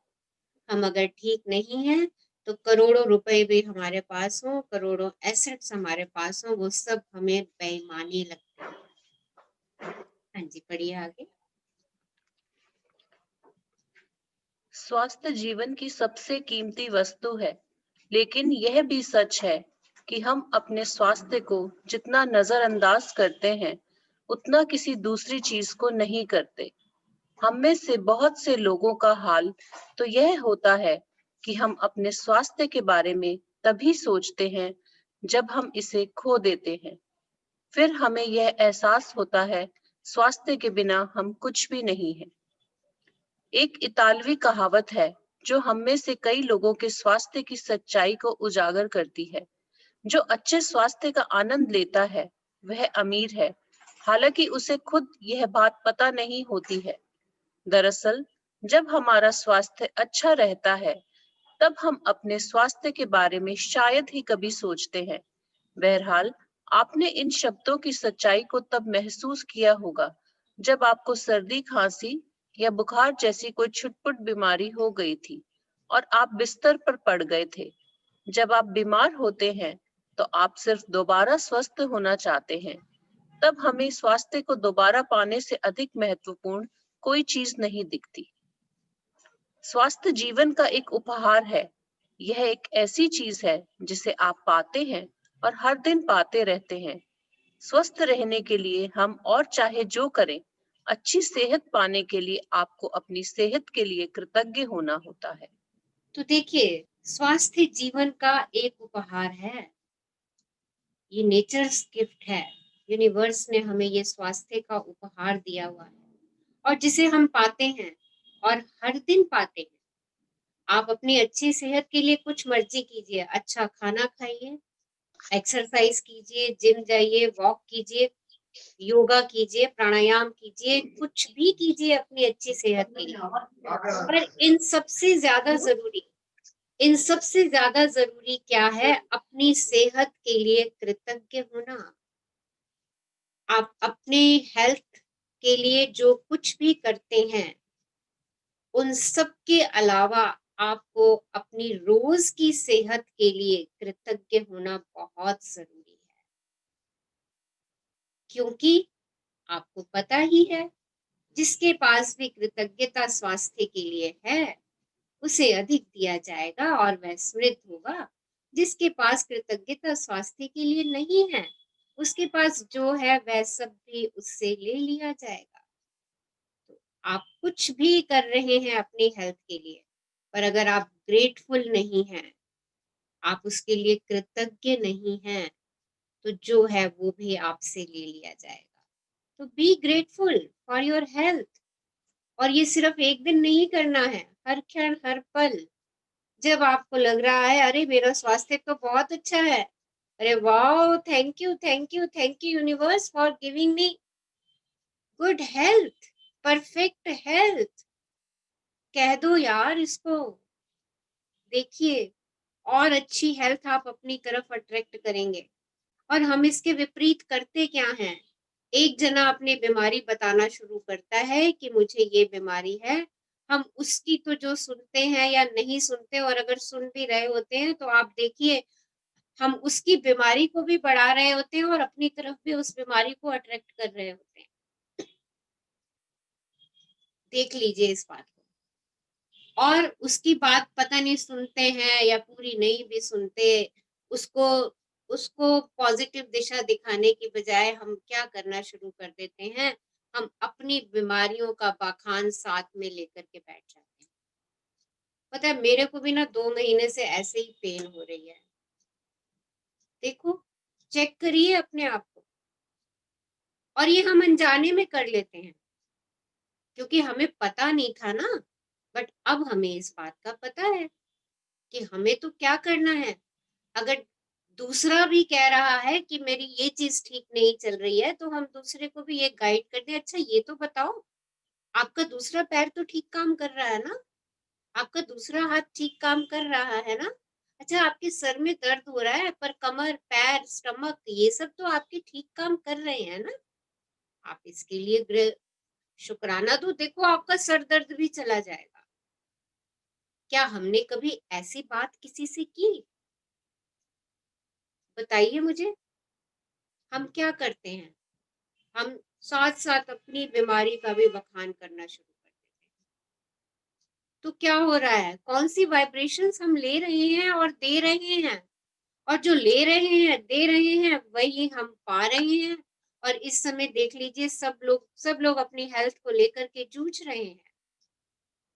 हम अगर ठीक नहीं हैं तो करोड़ों रुपए भी हमारे पास हो, करोड़ों एसेट्स हमारे पास हो, वो सब हमें बेईमानी लगते हैं। हाँ जी, पढ़िए आगे। स्वास्थ्य जीवन की सबसे कीमती वस्तु है, लेकिन यह भी सच है कि हम अपने स्वास्थ्य को जितना नजरअंदाज करते हैं, उतना किसी दूसरी चीज को नहीं करते। हम में से बहुत से लोगों का हाल तो यह होता है कि हम अपने स्वास्थ्य के बारे में तभी सोचते हैं जब हम इसे खो देते हैं। फिर हमें यह एहसास होता है, स्वास्थ्य के बिना हम कुछ भी नहीं है। एक इतालवी कहावत है जो हम में से कई लोगों के स्वास्थ्य की सच्चाई को उजागर करती है। जो अच्छे स्वास्थ्य का आनंद लेता है वह अमीर है, हालांकि उसे खुद यह बात पता नहीं होती है। दरअसल जब हमारा स्वास्थ्य अच्छा रहता है, तब हम अपने स्वास्थ्य के बारे में शायद ही कभी सोचते हैं। बहरहाल, आपने इन शब्दों की सच्चाई को तब महसूस किया होगा जब आपको सर्दी, खांसी या बुखार जैसी कोई छुटपुट बीमारी हो गई थी और आप बिस्तर पर पड़ गए थे। जब आप बीमार होते हैं तो आप सिर्फ दोबारा स्वस्थ होना चाहते हैं। तब हमें स्वास्थ्य को दोबारा पाने से अधिक महत्वपूर्ण कोई चीज नहीं दिखती। स्वास्थ्य जीवन का एक उपहार है। यह एक ऐसी चीज है जिसे आप पाते हैं और हर दिन पाते रहते हैं। स्वस्थ रहने के लिए हम और चाहे जो करें, अच्छी सेहत पाने के लिए आपको अपनी सेहत के लिए कृतज्ञ होना होता है। तो देखिए, स्वास्थ्य जीवन का एक उपहार है, ये नेचर्स गिफ्ट है। यूनिवर्स ने हमें ये स्वास्थ्य का उपहार दिया हुआ है और जिसे हम पाते हैं और हर दिन पाते हैं। आप अपनी अच्छी सेहत के लिए कुछ मर्जी कीजिए, अच्छा खाना खाइए, एक्सरसाइज कीजिए, जिम जाइए, वॉक कीजिए, योगा कीजिए, प्राणायाम कीजिए, कुछ भी कीजिए अपनी अच्छी सेहत के लिए। पर इन सबसे ज्यादा जरूरी क्या है? अपनी सेहत के लिए कृतज्ञ होना। आप अपने हेल्थ के लिए जो कुछ भी करते हैं, उन सब के अलावा आपको अपनी रोज की सेहत के लिए कृतज्ञ होना बहुत जरूरी है, क्योंकि आपको पता ही है, जिसके पास भी कृतज्ञता स्वास्थ्य के लिए है, उसे अधिक दिया जाएगा और वह समृद्ध होगा। जिसके पास कृतज्ञता स्वास्थ्य के लिए नहीं है, उसके पास जो है वह सब भी उससे ले लिया जाएगा। तो आप कुछ भी कर रहे हैं अपनी हेल्थ के लिए, पर अगर आप ग्रेटफुल नहीं हैं, आप उसके लिए कृतज्ञ नहीं हैं, तो जो है वो भी आपसे ले लिया जाएगा। तो be grateful for your health. और ये सिर्फ एक दिन नहीं करना है, हर क्षण हर पल। जब आपको लग रहा है अरे मेरा स्वास्थ्य तो बहुत अच्छा है, अरे वाह, thank you thank you thank you universe for giving me good health, perfect health, कह दो यार इसको। देखिए, और अच्छी हेल्थ आप अपनी तरफ अट्रैक्ट करेंगे। और हम इसके विपरीत करते क्या हैं? एक जना अपनी बीमारी बताना शुरू करता है कि मुझे ये बीमारी है, हम उसकी तो जो सुनते हैं या नहीं सुनते, और अगर सुन भी रहे होते हैं तो आप देखिए, हम उसकी बीमारी को भी बढ़ा रहे होते हैं और अपनी तरफ भी उस बीमारी को अट्रैक्ट कर रहे होते हैं। देख लीजिए इस बात को। और उसकी बात पता नहीं सुनते हैं या पूरी नहीं भी सुनते, उसको उसको पॉजिटिव दिशा दिखाने की बजाय हम क्या करना शुरू कर देते हैं? हम अपनी बीमारियों का बखान साथ में लेकर के बैठ जाते हैं। पता है, मेरे को भी ना 2 महीने से ऐसे ही पेन हो रही है। देखो, चेक करिए अपने आप को। और ये हम अनजाने में कर लेते हैं, क्योंकि हमें पता नहीं था ना। बट अब हमें इस बात का पता है कि हमें तो क्या करना है। अगर दूसरा भी कह रहा है कि मेरी ये चीज ठीक नहीं चल रही है, तो हम दूसरे को भी ये गाइड कर दें, अच्छा ये तो बताओ, आपका दूसरा पैर तो ठीक काम कर रहा है ना, आपका दूसरा हाथ ठीक काम कर रहा है ना, अच्छा आपके सर में दर्द हो रहा है, पर कमर, पैर, स्टमक, ये सब तो आपके ठीक काम कर रहे हैं ना। आप इसके लिए शुक्राना दो, देखो आपका सर दर्द भी चला जाएगा। क्या हमने कभी ऐसी बात किसी से की? बताइए मुझे। हम क्या करते हैं? हम साथ साथ अपनी बीमारी का भी बखान करना शुरू कर देते हैं। तो क्या हो रहा है? कौन सी वाइब्रेशंस हम ले रहे हैं और दे रहे हैं? और जो ले रहे हैं, दे रहे हैं, वही हम पा रहे हैं। और इस समय देख लीजिए, सब लोग अपनी हेल्थ को लेकर के जूझ रहे हैं।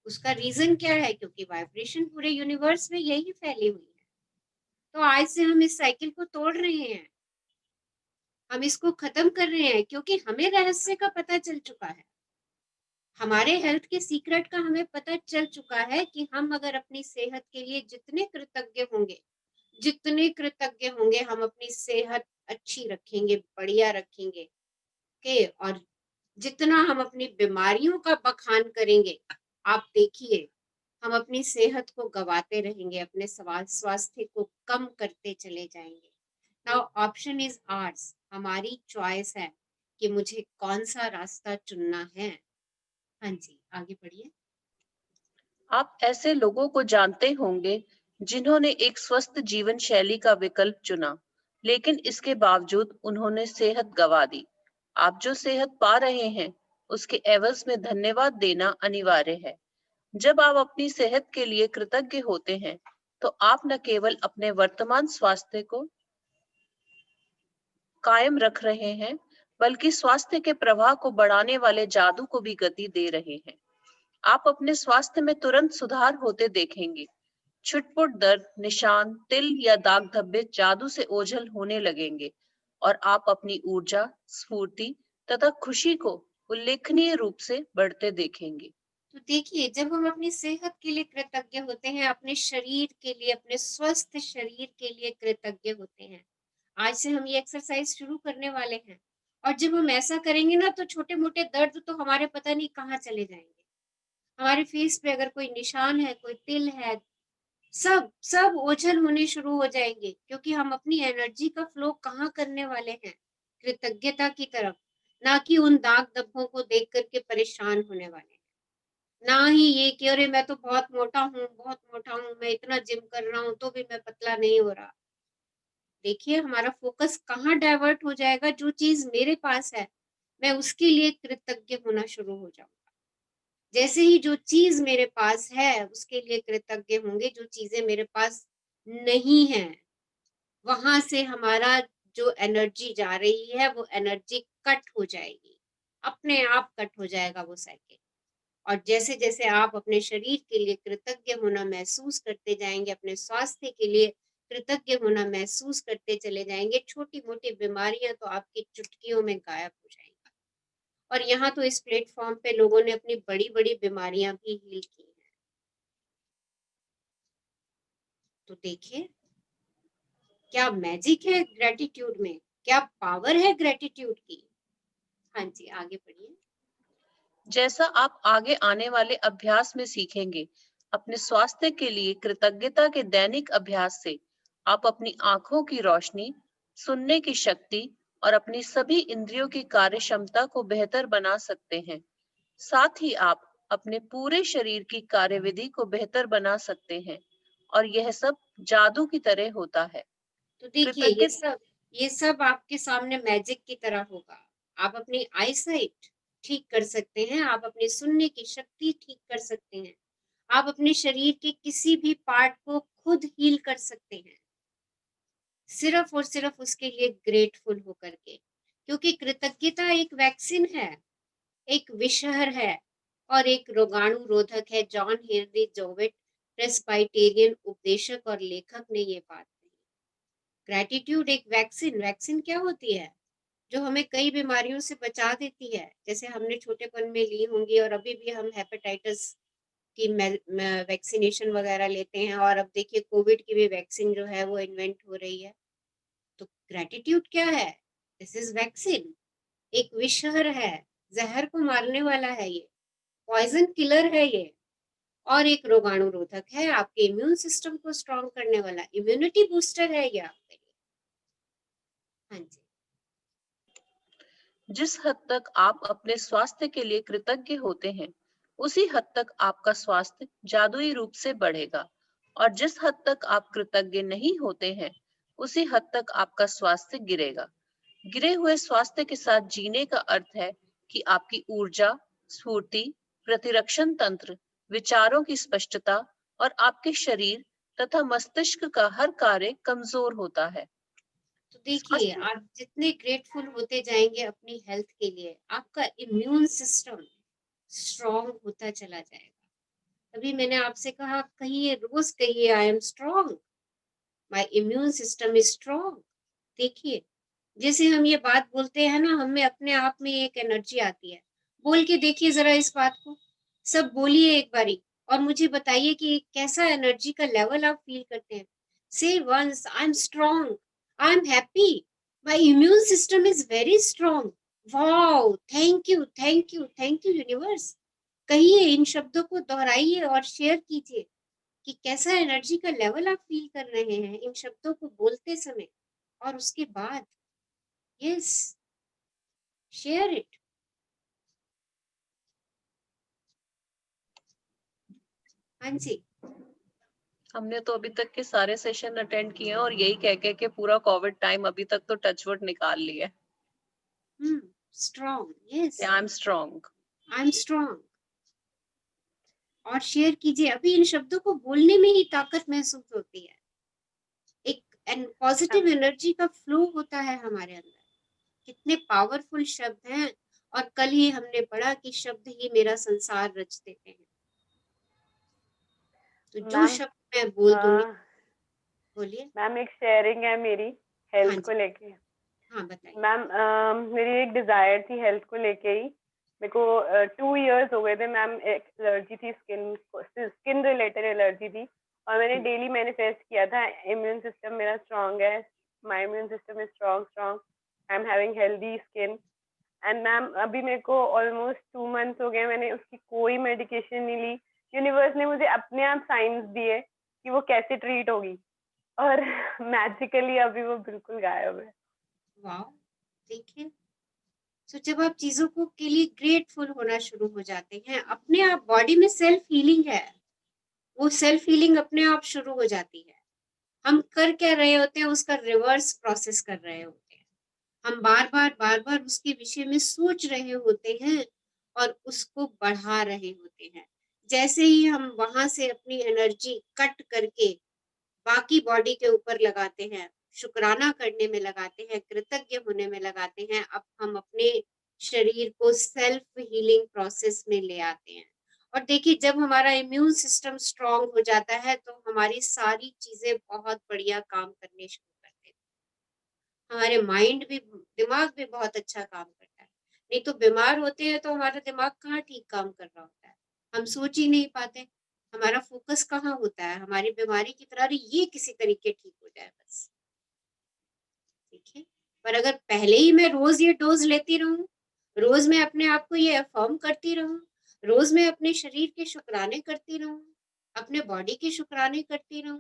उसका रीजन क्या है? क्योंकि वाइब्रेशन पूरे यूनिवर्स में यही फैली हुई है। तो आज से हम इस साइकिल को तोड़ रहे हैं, हम इसको खत्म कर रहे हैं, क्योंकि हमें रहस्य का पता चल चुका है। हमारे हेल्थ के सीक्रेट का हमें पता चल चुका है कि हम अगर अपनी सेहत के लिए जितने कृतज्ञ होंगे, हम अपनी सेहत अच्छी रखेंगे, बढ़िया रखेंगे, ओके। और जितना हम अपनी बीमारियों का बखान करेंगे, आप देखिए, हम अपनी सेहत को गवाते रहेंगे, अपने स्वास्थ्य को कम करते चले जाएंगे। नाउ ऑप्शन इज आर्स, हमारी चॉइस है कि मुझे कौन सा रास्ता चुनना है। हाँ जी, आगे बढ़िए। आप ऐसे लोगों को जानते होंगे जिन्होंने एक स्वस्थ जीवन शैली का विकल्प चुना, लेकिन इसके बावजूद उन्होंने सेहत गंवा दी। आप जो सेहत पा रहे हैं, उसके एवज में धन्यवाद देना अनिवार्य है। जब आप अपनी सेहत के लिए कृतज्ञ होते हैं, तो आप न केवल अपने वर्तमान स्वास्थ्य कायम रख रहे हैं, बल्कि स्वास्थ्य के प्रवाह को बढ़ाने वाले जादू को भी गति दे रहे हैं। आप अपने स्वास्थ्य में तुरंत सुधार होते देखेंगे। छुटपुट दर्द, निशान, तिल या दाग धब्बे जादू से ओझल होने लगेंगे और आप अपनी ऊर्जा, स्फूर्ति तथा खुशी को उल्लेखनीय रूप से बढ़ते देखेंगे। तो देखिए, जब हम अपनी सेहत के लिए कृतज्ञ होते हैं, अपने शरीर के लिए, अपने स्वस्थ शरीर के लिए कृतज्ञ होते हैं, आज से हम ये एक्सरसाइज शुरू करने वाले हैं, और जब हम ऐसा करेंगे ना, तो छोटे मोटे दर्द तो हमारे पता नहीं कहाँ चले जाएंगे। हमारे फेस पे अगर कोई निशान है, कोई तिल है, सब सब ओझल होने शुरू हो जाएंगे, क्योंकि हम अपनी एनर्जी का फ्लो कहाँ करने वाले हैं? कृतज्ञता की तरफ, ना कि उन दाग धब्बों को देख करके परेशान होने वाले हैं। ना ही ये कि अरे मैं तो बहुत मोटा हूँ, बहुत मोटा हूँ, मैं इतना जिम कर रहा हूँ तो भी मैं पतला नहीं हो रहा। देखिए, हमारा फोकस कहाँ डाइवर्ट हो जाएगा? जो चीज मेरे पास है, मैं उसके लिए कृतज्ञ होना शुरू हो जाऊंगा। जैसे ही जो चीज मेरे पास है उसके लिए कृतज्ञ होंगे, जो चीजें मेरे पास नहीं है, वहां से हमारा जो एनर्जी जा रही है वो एनर्जी कट हो जाएगी, अपने आप कट हो जाएगा वो साइकिल। और जैसे जैसे आप अपने शरीर के लिए कृतज्ञ होना महसूस करते जाएंगे, अपने स्वास्थ्य के लिए कृतज्ञ होना महसूस करते चले जाएंगे, छोटी मोटी बीमारियां तो आपकी चुटकियों में गायब हो जाएंगी। और यहाँ तो इस प्लेटफॉर्म पे लोगों ने अपनी बड़ी बड़ी बीमारियां भी हील की हैं। तो देखिए, क्या मैजिक है ग्रेटिट्यूड में, क्या पावर है ग्रेटिट्यूड की। हाँ जी, आगे बढ़िए। जैसा आप आगे आने वाले अभ्यास में सीखेंगे, अपने स्वास्थ्य के लिए कृतज्ञता के दैनिक अभ्यास से आप अपनी आंखों की रोशनी, सुनने की शक्ति और अपनी सभी इंद्रियों की कार्य क्षमता को बेहतर बना सकते हैं। साथ ही आप अपने पूरे शरीर की कार्यविधि को बेहतर बना सकते हैं, और यह सब जादू की तरह होता है। तो देखिए, कृतज्ञ ये सब आपके सामने मैजिक की तरह होगा। आप अपनी आई साइट ठीक कर सकते हैं, आप अपनी सुनने की शक्ति ठीक कर सकते हैं, आप अपने शरीर के किसी भी पार्ट को खुद हील कर सकते हैं, सिर्फ और सिर्फ उसके लिए ग्रेटफुल होकर के। क्योंकि कृतज्ञता एक वैक्सीन है, एक विषहर है, और एक रोगाणु रोधक है। जॉन हेनरी जोवेट, प्रेस्बाइटेरियन उपदेशक और लेखक, ने ये बात कही। ग्रेटिट्यूड एक वैक्सीन क्या होती है? जो हमें कई बीमारियों से बचा देती है, जैसे हमने छोटेपन में ली होंगी, और अभी भी हम हेपेटाइटिस की वैक्सीनेशन वगैरह लेते हैं, और अब देखिए कोविड की भी वैक्सीन जो है वो इन्वेंट हो रही है। तो ग्रेटिट्यूड क्या है? दिस इज वैक्सीन, एक विषहर है, जहर को मारने वाला है ये, पॉइजन किलर है ये, और एक रोगाणु रोधक है, आपके इम्यून सिस्टम को स्ट्रॉन्ग करने वाला इम्यूनिटी बूस्टर है ये आपके लिए। हाँ जी। जिस हद तक आप अपने स्वास्थ्य के लिए कृतज्ञ होते हैं, उसी हद तक आपका स्वास्थ्य जादुई रूप से बढ़ेगा, और जिस हद तक आप कृतज्ञ नहीं होते हैं, उसी हद तक आपका स्वास्थ्य गिरेगा। गिरे हुए स्वास्थ्य के साथ जीने का अर्थ है कि आपकी ऊर्जा, स्फूर्ति, प्रतिरक्षण तंत्र, विचारों की स्पष्टता और आपके शरीर तथा मस्तिष्क का हर कार्य कमजोर होता है। तो देखिए, स्वास्थ्य आप जितने ग्रेटफुल होते जाएंगे अपनी हेल्थ के लिए, आपका इम्यून सिस्टम स्ट्रॉन्ग होता चला जाएगा। अभी मैंने आपसे कहा, कहिए, रोज कहिए, आई am strong, my immune system is strong. देखिए, जैसे हम ये बात बोलते हैं ना, हमें अपने आप में एक एनर्जी आती है। बोल के देखिए जरा इस बात को, सब बोलिए एक बारी, और मुझे बताइए कि कैसा एनर्जी का लेवल आप फील करते हैं। Say once, I am strong, I am happy, my immune system is very strong. Wow, thank you, thank you, thank you universe. कहिए, इन शब्दों को दोहराइए और शेयर कीजिए कि कैसा एनर्जी का लेवल आप फील कर रहे हैं इन शब्दों को बोलते समय। और उसके बाद, यस, शेयर इट। हाँ जी। हमने तो अभी तक के सारे सेशन अटेंड किए हैं, और यही कह के पूरा कोविड टाइम अभी तक तो टचवुड निकाल लिया है। Strong, yes, I am strong, I am strong. और शेयर कीजिए, अभी इन शब्दों को बोलने में ही ताकत महसूस होती है, एक पॉजिटिव एनर्जी का फ्लो होता है हमारे अंदर। कितने पावरफुल शब्द हैं। और कल ही हमने पढ़ा कि शब्द ही मेरा संसार रच देते हैं। तो जो मैम शब्द मैं बोल दूंगी, बोलिए। मैम एक शेयरिंग है मेरी हाँ हेल्थ जी, को लेके। हाँ बताइए। मैम मेरी एक डिजायर थी हेल्थ को लेके ही। मेरे को 2 इयर्स हो गए थे मैम, एक एलर्जी थी, स्किन रिलेटेड एलर्जी थी, और मैंने डेली मैनिफेस्ट किया था इम्यून सिस्टम मेरा स्ट्रांग है, my immune system is strong, I am having healthy skin. And ma'am अभी मेरे को ऑलमोस्ट 2 मंथ्स हो गए, मैंने उसकी कोई मेडिकेशन नहीं ली। यूनिवर्स ने मुझे अपने आप साइंस दिए कि वो कैसे ट्रीट होगी, और मैजिकली अभी वो बिल्कुल गायब है। वाह, देखिए। तो जब आप चीजों को के लिए ग्रेटफुल होना शुरू हो जाते हैं, अपने आप बॉडी में सेल्फ हीलिंग है, वो सेल्फ हीलिंग अपने आप शुरू हो जाती है। हम कर क्या रहे होते हैं, उसका रिवर्स प्रोसेस कर रहे होते हैं। हम बार बार उसके विषय में सोच रहे होते हैं और उसको बढ़ा रहे होते हैं। जैसे ही हम वहां से अपनी एनर्जी कट करके बाकी बॉडी के ऊपर लगाते हैं, शुक्राना करने में लगाते हैं, कृतज्ञ होने में लगाते हैं, अब हम अपने शरीर को सेल्फ हीलिंग प्रोसेस में ले आते हैं। और देखिए, जब हमारा इम्यून सिस्टम स्ट्रांग हो जाता है तो हमारी सारी चीजें बहुत बढ़िया काम करने शुरू करते हैं। हमारे माइंड भी, दिमाग भी बहुत अच्छा काम करता है। नहीं तो बीमार होते हैं तो हमारा दिमाग कहाँ ठीक काम कर रहा होता है, हम सोच ही नहीं पाते, हमारा फोकस कहाँ होता है हमारी बीमारी की तरह, अरे ये किसी तरीके ठीक हो जाए बस। ठीक है, पर अगर पहले ही मैं रोज ये डोज लेती रहूं, रोज मैं अपने आप को ये अफर्म करती रहूं, रोज मैं अपने शरीर के शुक्राने करती रहूं, अपने बॉडी के शुक्राने करती रहूं,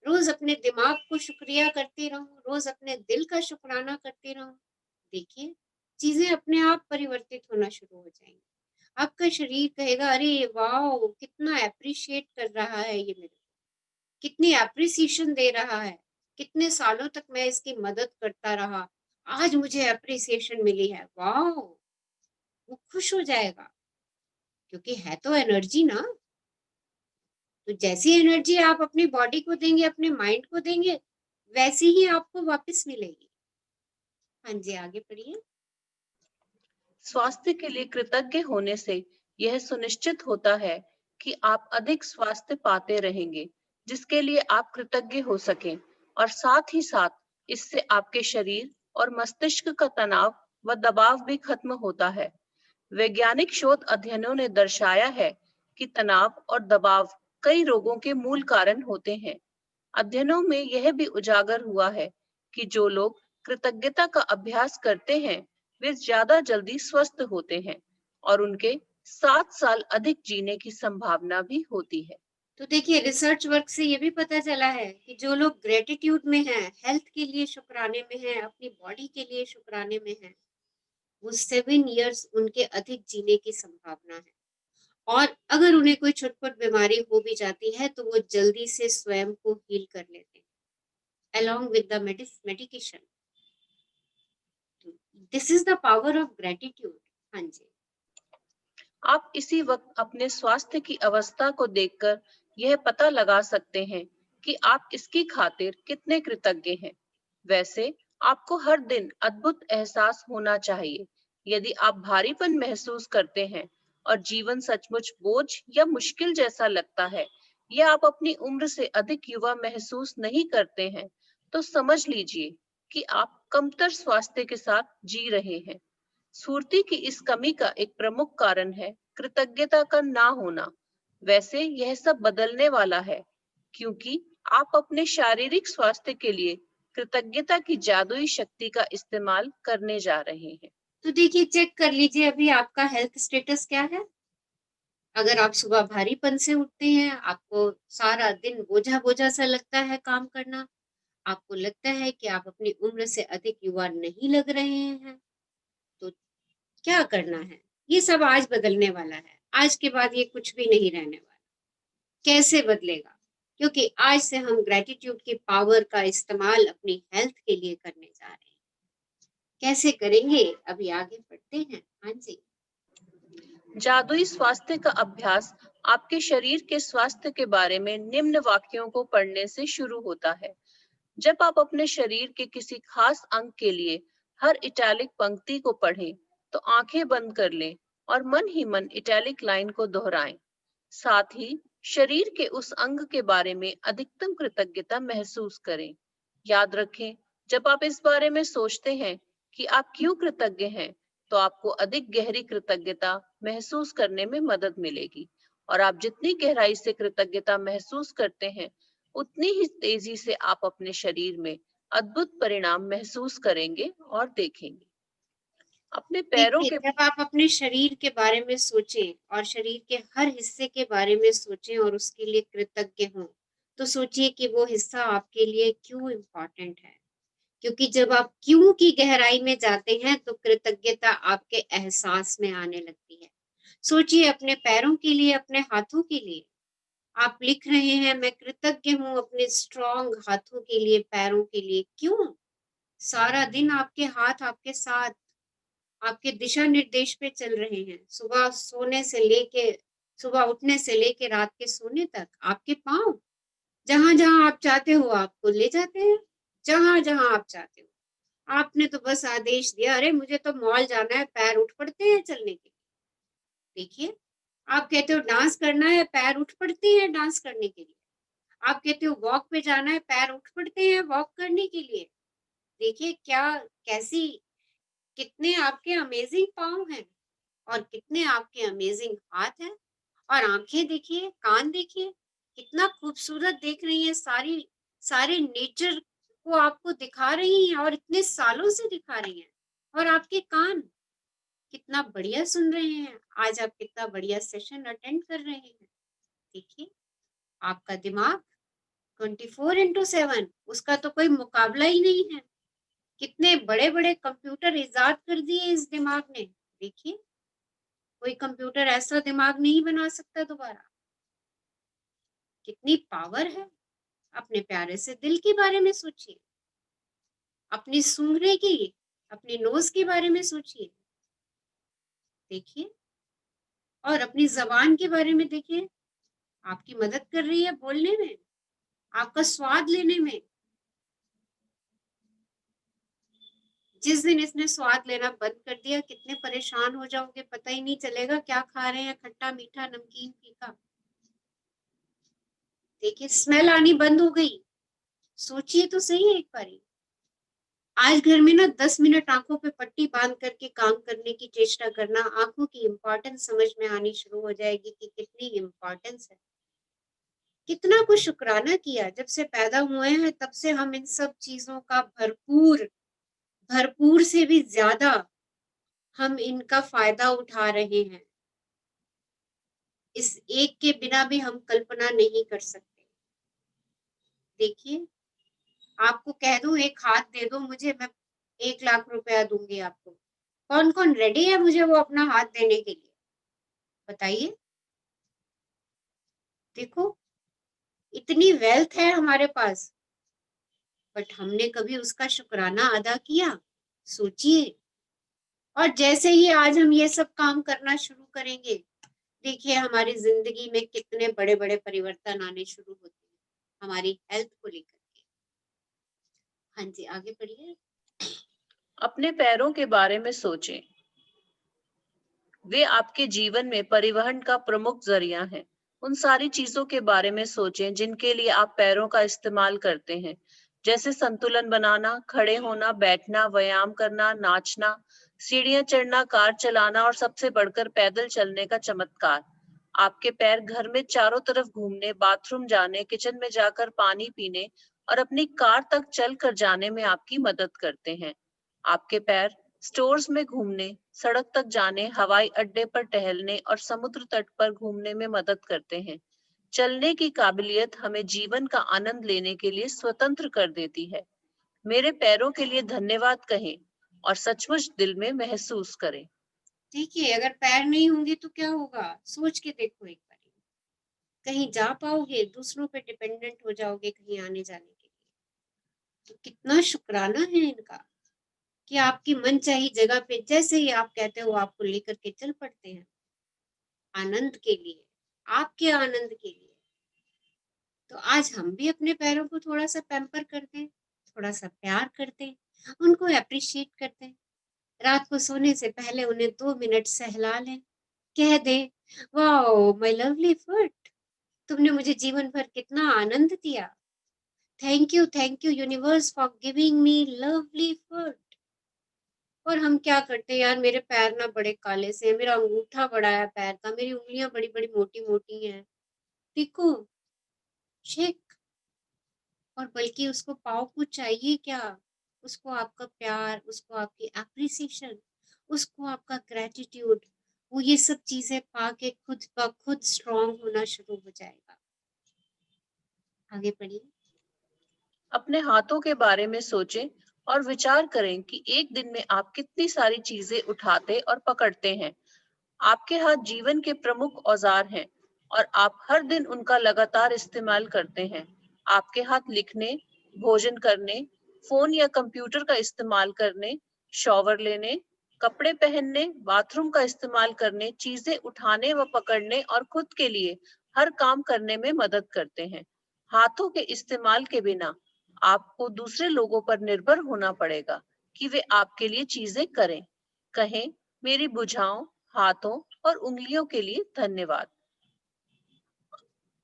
रोज अपने दिमाग को शुक्रिया करती रहूं, रोज अपने दिल का शुक्राना करती रहूं, देखिए चीजें अपने आप परिवर्तित होना शुरू हो जाएंगी। आपका शरीर कहेगा, अरे वाह, कितना अप्रिशिएट कर रहा है ये मेरे को, कितनी अप्रिसिएशन दे रहा है, कितने सालों तक मैं इसकी मदद करता रहा, आज मुझे अप्रिसिएशन मिली है, वाह। वो खुश हो जाएगा, क्योंकि है तो एनर्जी ना। तो जैसी एनर्जी आप अपनी बॉडी को देंगे, अपने माइंड को देंगे, वैसी ही आपको वापस मिलेगी। हाँ जी, आगे पढ़िए। स्वास्थ्य के लिए कृतज्ञ होने से यह सुनिश्चित होता है कि आप अधिक स्वास्थ्य पाते रहेंगे, जिसके लिए आप कृतज्ञ हो सकें, और साथ ही साथ इससे आपके शरीर और मस्तिष्क का तनाव व दबाव भी खत्म होता है। वैज्ञानिक शोध अध्ययनों ने दर्शाया है कि तनाव और दबाव कई रोगों के मूल कारण होते हैं। अध्ययनों में यह भी उजागर हुआ है कि जो लोग कृतज्ञता का अभ्यास करते हैं वे ज्यादा जल्दी स्वस्थ होते हैं, और उनके 7 साल अधिक जीने की संभावना भी होती है। तो देखिए, रिसर्च वर्क से ये भी पता चला है कि जो लोग ग्रेटिट्यूड में हैं, हेल्थ के लिए शुक्राने में हैं, अपनी बॉडी के लिए शुक्राने में हैं, वो 7 इयर्स उनके अधिक जीने की संभावना है। और अगर उन्हें कोई छुटपुट बीमारी हो भी जाती है तो वो जल्दी से स्वयं को हील कर लेते हैं along with the medication. This is the power of gratitude. हाँ जी। आप इसी वक्त अपने स्वास्थ्य की अवस्था को देखकर यह पता लगा सकते हैं कि आप इसकी खातिर कितने कृतज्ञ हैं। वैसे आपको हर दिन अद्भुत एहसास होना चाहिए। यदि आप भारीपन महसूस करते हैं और जीवन सचमुच बोझ या मुश्किल जैसा लगता है, या आप अपनी उम्र से अधिक युवा महसूस नहीं करते हैं, तो समझ लीजिए कि आप कमतर स्वास्थ्य के साथ जी रहे हैं। स्फूर्ति की इस कमी का एक प्रमुख कारण है कृतज्ञता का ना होना। वैसे यह सब बदलने वाला है, क्योंकि आप अपने शारीरिक स्वास्थ्य के लिए कृतज्ञता की जादुई शक्ति का इस्तेमाल करने जा रहे हैं। तो देखिए, चेक कर लीजिए अभी आपका हेल्थ स्टेटस क्या है। अगर आप सुबह भारीपन से उठते हैं, आपको सारा दिन बोझा बोझा सा लगता है काम करना, आपको लगता है कि आप अपनी उम्र से अधिक युवा नहीं लग रहे हैं, तो क्या करना है? ये सब आज बदलने वाला है। आज के बाद ये कुछ भी नहीं रहने वाला। कैसे बदलेगा? क्योंकि आज से हम ग्रेटिट्यूड की पावर का इस्तेमाल अपनी हेल्थ के लिए करने जा रहे हैं। कैसे करेंगे? अभी आगे बढ़ते हैं। हाँ जी। जादुई स्वास्थ्य का अभ्यास आपके शरीर के स्वास्थ्य के बारे में निम्न वाक्यों को पढ़ने से शुरू होता है। जब आप अपने शरीर के किसी खास अंग के लिए हर इटैलिक पंक्ति को पढ़ें तो आंखें बंद कर लें और मन ही मन इटैलिक लाइन को दोहराएं। साथ ही शरीर के उस अंग के बारे में अधिकतम कृतज्ञता महसूस करें। याद रखें, जब आप इस बारे में सोचते हैं कि आप क्यों कृतज्ञ हैं, तो आपको अधिक गहरी कृतज्ञता महसूस करने में मदद मिलेगी। और आप जितनी गहराई से कृतज्ञता महसूस करते हैं, उतनी ही तेजी से आप अपने शरीर में अद्भुत परिणाम महसूस करेंगे और देखेंगे। अपने पैरों देखिए, के जब आप अपने शरीर के बारे में सोचें और शरीर के हर हिस्से के बारे में सोचें और उसके लिए कृतज्ञ हों, तो सोचिए कि वो हिस्सा आपके लिए क्यों इम्पोर्टेंट है। क्योंकि जब आप क्यों की गहराई में जाते हैं, तो कृतज्ञता आपके एहसास में आने लगती है। सोचिए अपने पैरों के लिए, अपने हाथों के लिए। आप लिख रहे हैं, मैं कृतज्ञ हूँ अपने स्ट्रॉन्ग हाथों के लिए, पैरों के लिए। क्यों? सारा दिन आपके हाथ आपके साथ, आपके दिशा निर्देश पे चल रहे हैं। सुबह उठने से लेके रात के सोने तक आपके पाँव जहां जहां आप चाहते हो आपको ले जाते हैं, जहां जहां आप चाहते हो। आपने तो बस आदेश दिया, अरे मुझे तो मॉल जाना है, पैर उठ पड़ते हैं चलने के लिए। देखिए, आप कहते हो डांस करना है, पैर उठ पड़ते हैं डांस करने के लिए। आप कहते हो वॉक पे जाना है, पैर उठ पड़ते हैं वॉक करने के लिए। देखिए क्या, कैसी, कितने आपके अमेजिंग पाँव हैं और कितने आपके अमेजिंग हाथ हैं। और आंखें देखिए, कान देखिए, कितना खूबसूरत देख रही हैं, सारे नेचर को आपको दिखा रही हैं और इतने सालों से दिखा रही हैं। और आपके कान कितना बढ़िया सुन रहे हैं। आज आप कितना बढ़िया सेशन अटेंड कर रहे हैं। देखिए, आपका दिमाग 24/7, उसका तो कोई मुकाबला ही नहीं है। कितने बड़े बड़े कंप्यूटर इजाद कर दिए इस दिमाग ने। देखिए, कोई कंप्यूटर ऐसा दिमाग नहीं बना सकता दोबारा। कितनी पावर है। अपने प्यारे से दिल के बारे में सोचिए, अपनी सूंघने की, अपनी नोज के बारे में सोचिए। देखिए, और अपनी जबान के बारे में देखिए, आपकी मदद कर रही है बोलने में, आपका स्वाद लेने में। जिस दिन इसने स्वाद लेना बंद कर दिया, कितने परेशान हो जाओगे, पता ही नहीं चलेगा क्या खा रहे हैं, खट्टा मीठा नमकीन फीका। देखिए, स्मेल आनी बंद हो गई। सोचिए तो सही एक बारी। आज घर में ना 10 मिनट आंखों पे पट्टी बांध करके काम करने की चेष्टा करना, आंखों की इम्पोर्टेंस समझ में आनी शुरू हो जाएगी कि कितनी इम्पोर्टेंस है। कितना कुछ शुक्राना किया, जब से पैदा हुए हैं तब से हम इन सब चीजों का भरपूर भरपूर से भी ज्यादा हम इनका फायदा उठा रहे हैं। इस एक के बिना भी हम कल्पना नहीं कर सकते। देखिए, आपको कह दूं एक हाथ दे दो मुझे, मैं 1 लाख रुपया दूंगी आपको। कौन कौन रेडी है मुझे वो अपना हाथ देने के लिए? बताइए। देखो, इतनी वेल्थ है हमारे पास, बट हमने कभी उसका शुक्राना अदा किया? सोचिए। और जैसे ही आज हम ये सब काम करना शुरू करेंगे, देखिए हमारी जिंदगी में कितने बड़े बड़े परिवर्तन आने शुरू होते हैं हमारी हेल्थ को लेकर के। हाँ जी, आगे बढ़िए। अपने पैरों के बारे में सोचें। वे आपके जीवन में परिवहन का प्रमुख जरिया हैं। उन सारी चीजों के बारे में सोचें जिनके लिए आप पैरों का इस्तेमाल करते हैं, जैसे संतुलन बनाना, खड़े होना, बैठना, व्यायाम करना, नाचना, सीढ़ियां चढ़ना, कार चलाना और सबसे बढ़कर पैदल चलने का चमत्कार। आपके पैर घर में चारों तरफ घूमने, बाथरूम जाने, किचन में जाकर पानी पीने और अपनी कार तक चल कर जाने में आपकी मदद करते हैं। आपके पैर स्टोर्स में घूमने, सड़क तक जाने, हवाई अड्डे पर टहलने और समुद्र तट पर घूमने में मदद करते हैं। चलने की काबिलियत हमें जीवन का आनंद लेने के लिए स्वतंत्र कर देती है। मेरे पैरों के लिए धन्यवाद कहें और सचमुच दिल में महसूस करें। देखिए, अगर पैर नहीं होंगे तो क्या होगा, सोच के देखो एक बार। कहीं जा पाओगे? दूसरों पे डिपेंडेंट हो जाओगे कहीं आने जाने के लिए। तो कितना शुक्राना है इनका कि आपकी मनचाही जगह पे जैसे ही आप कहते हो आपको लेकर के चल पड़ते हैं, आनंद के लिए, आपके आनंद के लिए। तो आज हम भी अपने पैरों को थोड़ा सा पैम्पर कर दें, थोड़ा सा प्यार कर दें, उनको अप्रिशिएट कर दें। रात को सोने से पहले उन्हें 2 मिनट सहला लें, कह दें, वाओ माय लवली फुट, तुमने मुझे जीवन भर कितना आनंद दिया। Thank you universe for giving me lovely foot. और हम क्या करते हैं यार, मेरे पैर ना बड़े काले से हैं, मेरा अंगूठा बड़ा है पैर का, मेरी उंगलियां बड़ी बड़ी मोटी मोटी हैं, देखो, शेक। और बल्कि उसको पाओ कुछ चाहिए क्या, उसको आपका प्यार, उसको आपकी एप्रिसिएशन, उसको आपका ग्रेटिट्यूड, वो ये सब चीजें पाके खुद ब खुद स्ट्रांग होना शुरू हो जाएगा। आगे पढ़िए। अपने हाथों के बारे में सोचें और विचार करें कि एक दिन में आप कितनी सारी चीजें उठाते और पकड़ते हैं। आपके हाथ जीवन के प्रमुख औजार हैं और आप हर दिन उनका लगातार इस्तेमाल करते हैं। आपके हाथ लिखने, भोजन करने, फोन या कंप्यूटर का इस्तेमाल करने, शॉवर लेने, कपड़े पहनने, बाथरूम का इस्तेमाल करने, चीजें उठाने व पकड़ने और खुद के लिए हर काम करने में मदद करते हैं। हाथों के इस्तेमाल के बिना आपको दूसरे लोगों पर निर्भर होना पड़ेगा कि वे आपके लिए चीजें करें। कहें, मेरी भुजाओं, हाथों और उंगलियों के लिए धन्यवाद।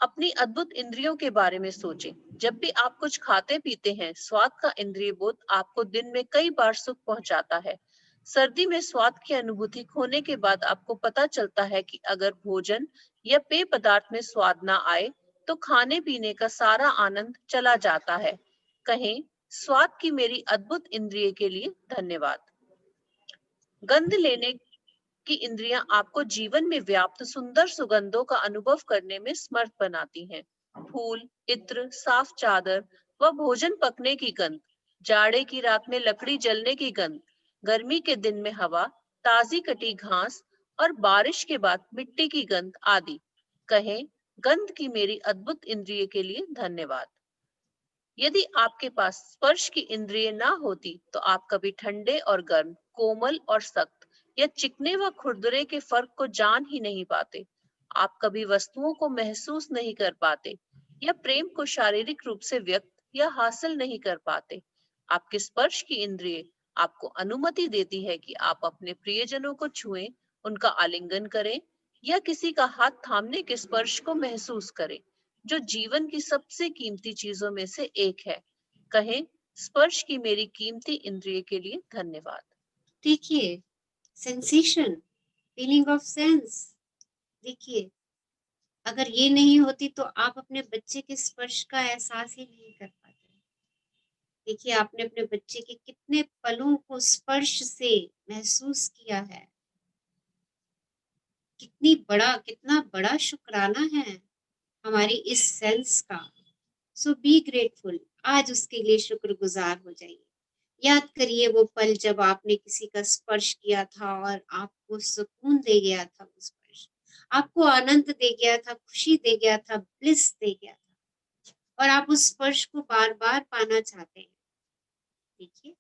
अपनी अद्भुत इंद्रियों के बारे में सोचें। जब भी आप कुछ खाते पीते हैं, स्वाद का इंद्रिय बोध आपको दिन में कई बार सुख पहुंचाता है। सर्दी में स्वाद की अनुभूति खोने के बाद आपको पता चलता है कि अगर भोजन या पेय पदार्थ में स्वाद ना आए तो खाने पीने का सारा आनंद चला जाता है। कहें, स्वाद की मेरी अद्भुत इंद्रिय के लिए धन्यवाद। गंध लेने की इंद्रियां आपको जीवन में व्याप्त सुंदर सुगंधों का अनुभव करने में समर्थ बनाती हैं। फूल, इत्र, साफ चादर व भोजन पकने की गंध, जाड़े की रात में लकड़ी जलने की गंध, गर्मी के दिन में हवा, ताजी कटी घास और बारिश के बाद मिट्टी की गंध आदि। कहें, गंध की मेरी अद्भुत इंद्रिय के लिए धन्यवाद। यदि आपके पास स्पर्श की इंद्रिय ना होती तो आप कभी ठंडे और गर्म, कोमल और सख्त या चिकने व खुरदुरे के फर्क को जान ही नहीं पाते। आप कभी वस्तुओं को महसूस नहीं कर पाते या प्रेम को शारीरिक रूप से व्यक्त या हासिल नहीं कर पाते। आपके स्पर्श की इंद्रिय आपको अनुमति देती है कि आप अपने प्रियजनों को छुएं, उनका आलिंगन करें या किसी का हाथ थामने के स्पर्श को महसूस करें, जो जीवन की सबसे कीमती चीजों में से एक है। कहें, स्पर्श की मेरी कीमती इंद्रिय के लिए धन्यवाद। देखिए, सेंसेशन, फीलिंग ऑफ सेंस। देखिए, अगर ये नहीं होती तो आप अपने बच्चे के स्पर्श का एहसास ही नहीं कर पाते। देखिए, आपने अपने बच्चे के कितने पलों को स्पर्श से महसूस किया है। कितना बड़ा शुक्राना है हमारी इस सेंस का। सो बी ग्रेटफुल, आज उसके लिए शुक्रगुजार हो जाइए। याद करिए वो पल जब आपने किसी का स्पर्श किया था और आपको सुकून दे गया था, वो स्पर्श आपको आनंद दे गया था, खुशी दे गया था, ब्लिस दे गया था, और आप उस स्पर्श को बार बार पाना चाहते हैं। देखिए,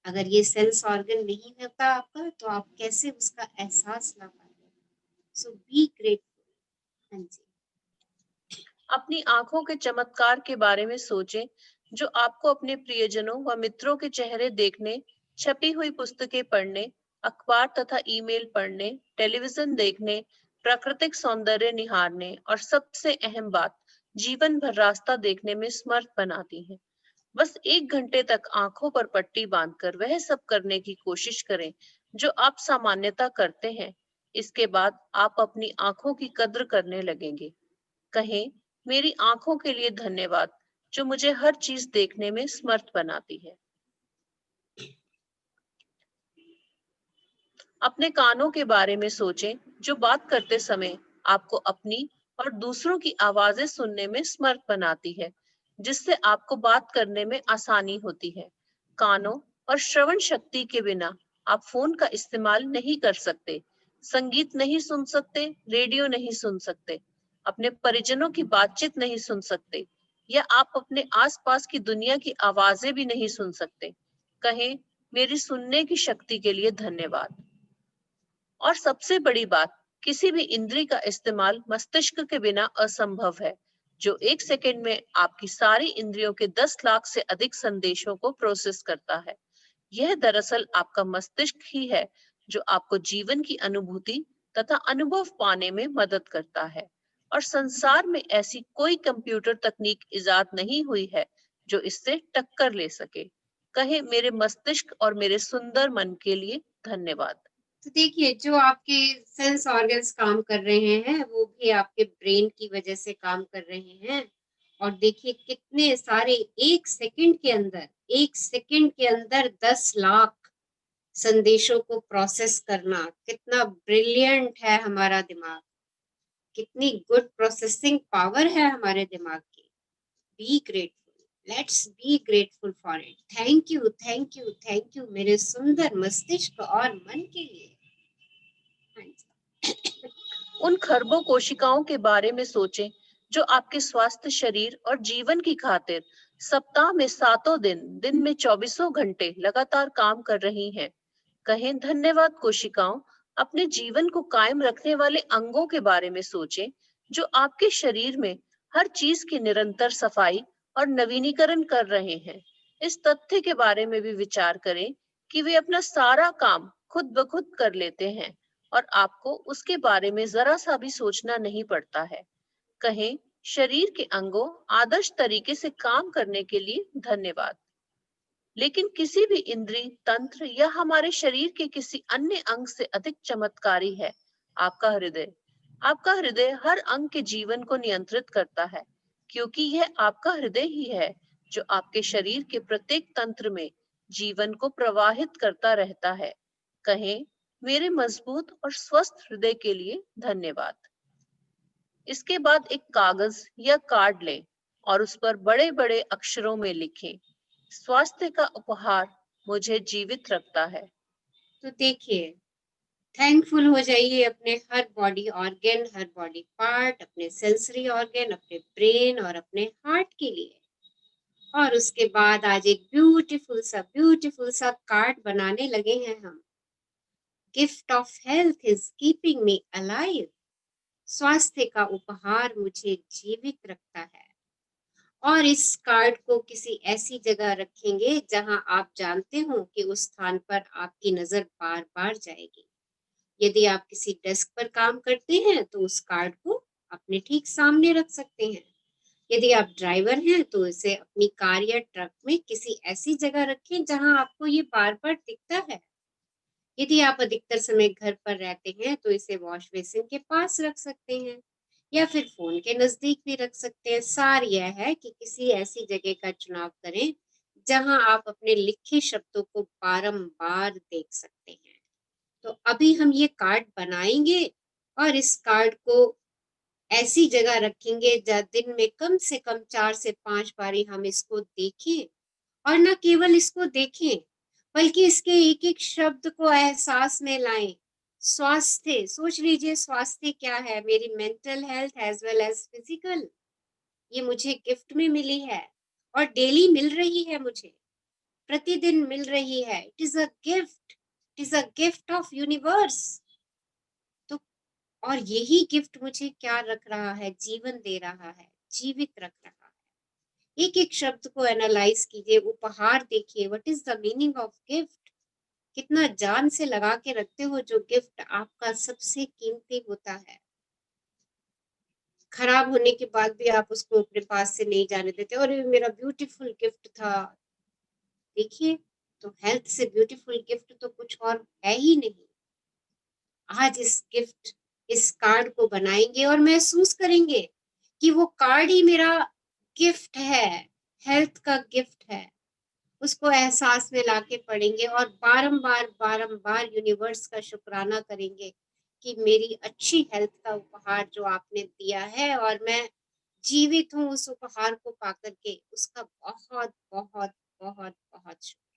अगर ये सेंस ऑर्गन नहीं होता आपका तो आप कैसे उसका एहसास ला पाते। सो बी ग्रेटफुल। हाँ जी। अपनी आंखों के चमत्कार के बारे में सोचें, जो आपको अपने प्रियजनों व मित्रों के चेहरे देखने, छपी हुई पुस्तकें पढ़ने, अखबार तथा ईमेल पढ़ने, टेलीविजन देखने, प्राकृतिक सौंदर्य निहारने और सबसे अहम बात, जीवन भर रास्ता देखने में समर्थ बनाती हैं। बस 1 घंटे तक आंखों पर पट्टी बांधकर वह सब करने की कोशिश करें जो आप सामान्यतः करते हैं। इसके बाद आप अपनी आंखों की कद्र करने लगेंगे। कहें, मेरी आंखों के लिए धन्यवाद, जो मुझे हर चीज देखने में समर्थ बनाती है। अपने कानों के बारे में सोचें, जो बात करते समय आपको अपनी और दूसरों की आवाजें सुनने में समर्थ बनाती है, जिससे आपको बात करने में आसानी होती है। कानों और श्रवण शक्ति के बिना आप फोन का इस्तेमाल नहीं कर सकते, संगीत नहीं सुन सकते, रेडियो नहीं सुन सकते, अपने परिजनों की बातचीत नहीं सुन सकते, या आप अपने आसपास की दुनिया की आवाजें भी नहीं सुन सकते। कहें, मेरी सुनने की शक्ति के लिए धन्यवाद। और सबसे बड़ी बात, किसी भी इंद्री का इस्तेमाल मस्तिष्क के बिना असंभव है, जो 1 सेकंड में आपकी सारी इंद्रियों के 10 लाख से अधिक संदेशों को प्रोसेस करता है। यह दरअसल आपका मस्तिष्क ही है जो आपको जीवन की अनुभूति तथा अनुभव पाने में मदद करता है, और संसार में ऐसी कोई कंप्यूटर तकनीक इजाद नहीं हुई है जो इससे टक्कर ले सके। कहे मेरे मस्तिष्क और मेरे सुंदर मन के लिए धन्यवाद। तो देखिए, जो आपके सेंस ऑर्गन्स काम कर रहे हैं वो भी आपके ब्रेन की वजह से काम कर रहे हैं। और देखिए कितने सारे एक सेकंड के अंदर 10 लाख संदेशों को प्रोसेस करना, कितना ब्रिलियंट है हमारा दिमाग, कितनी गुड प्रोसेसिंग पावर है हमारे दिमाग की। Be grateful, let's be grateful for it. Thank you, thank you, thank you मेरे सुंदर मस्तिष्क और मन के लिए। उन खरबों कोशिकाओं के बारे में सोचें जो आपके स्वास्थ्य शरीर और जीवन की खातिर सप्ताह में 7 दिन में 24 घंटे लगातार काम कर रही हैं। कहें धन्यवाद कोशिकाओं। अपने जीवन को कायम रखने वाले अंगों के बारे में सोचें जो आपके शरीर में हर चीज की निरंतर सफाई और नवीनीकरण कर रहे हैं। इस तथ्य के बारे में भी विचार करें कि वे अपना सारा काम खुद ब खुद कर लेते हैं और आपको उसके बारे में जरा सा भी सोचना नहीं पड़ता है। कहें शरीर के अंगों आदर्श तरीके से काम करने के लिए धन्यवाद। लेकिन किसी भी इंद्रिय तंत्र या हमारे शरीर के किसी अन्य अंग से अधिक चमत्कारी है आपका हृदय। आपका हृदय हर अंग के जीवन को नियंत्रित करता है, क्योंकि यह आपका हृदय ही है जो आपके शरीर के प्रत्येक तंत्र में जीवन को प्रवाहित करता रहता है। कहें मेरे मजबूत और स्वस्थ हृदय के लिए धन्यवाद। इसके बाद एक कागज या कार्ड लें और उस पर बड़े बड़े अक्षरों में लिखें, स्वास्थ्य का उपहार मुझे जीवित रखता है। तो देखिए, थैंकफुल हो जाइए अपने हर बॉडी ऑर्गन, हर बॉडी पार्ट, अपने सेंसरी ऑर्गन, अपने ब्रेन और अपने हार्ट के लिए। और उसके बाद आज एक ब्यूटीफुल सा कार्ड बनाने लगे हैं हम। Gift of health is keeping me alive. स्वास्थ्य का उपहार मुझे जीवित रखता है। और इस कार्ड को किसी ऐसी जगह रखेंगे जहां आप जानते हो कि उस स्थान पर आपकी नजर बार बार जाएगी। यदि आप किसी डेस्क पर काम करते हैं तो उस कार्ड को अपने ठीक सामने रख सकते हैं। यदि आप ड्राइवर हैं तो इसे अपनी कार या ट्रक में किसी ऐसी जगह रखें जहां आपको ये बार बार दिखता है। यदि आप अधिकतर समय घर पर रहते हैं तो इसे वॉश बेसिन के पास रख सकते हैं या फिर फोन के नजदीक भी रख सकते हैं। सार यह है कि किसी ऐसी जगह का चुनाव करें जहां आप अपने लिखे शब्दों को बारंबार देख सकते हैं। तो अभी हम ये कार्ड बनाएंगे और इस कार्ड को ऐसी जगह रखेंगे जहाँ दिन में कम से कम 4 से 5 बारी हम इसको देखें, और न केवल इसको देखें बल्कि इसके एक एक शब्द को एहसास में लाएं। स्वास्थ्य, सोच लीजिए स्वास्थ्य क्या है? मेरी mental health as well as physical, ये मुझे गिफ्ट में मिली है और डेली मिल रही है, मुझे प्रतिदिन मिल रही है। It is a gift, it is a gift of universe. तो और यही गिफ्ट मुझे क्या रख रहा है? जीवन दे रहा है, जीवित रख रहा है। एक एक शब्द को एनालाइज कीजिए, उपहार देखिए। What is the meaning of gift? कितना जान से लगा के रखते हो जो गिफ्ट आपका सबसे कीमती होता है। खराब होने के बाद भी आप उसको अपने पास से नहीं जाने देते, और ये मेरा ब्यूटीफुल गिफ्ट था। देखिए, तो हेल्थ से ब्यूटीफुल गिफ्ट तो कुछ और है ही नहीं। आज इस कार्ड को बनाएंगे और महसूस करेंगे कि वो कार्ड ही मेरा गिफ्ट है, हेल्थ का गिफ्ट है। उसको एहसास में लाके पढ़ेंगे और बारंबार यूनिवर्स का शुक्राना करेंगे कि मेरी अच्छी हेल्थ का उपहार जो आपने दिया है और मैं जीवित हूँ उस उपहार को पाकर के। उसका बहुत बहुत बहुत बहुत शुक्राना।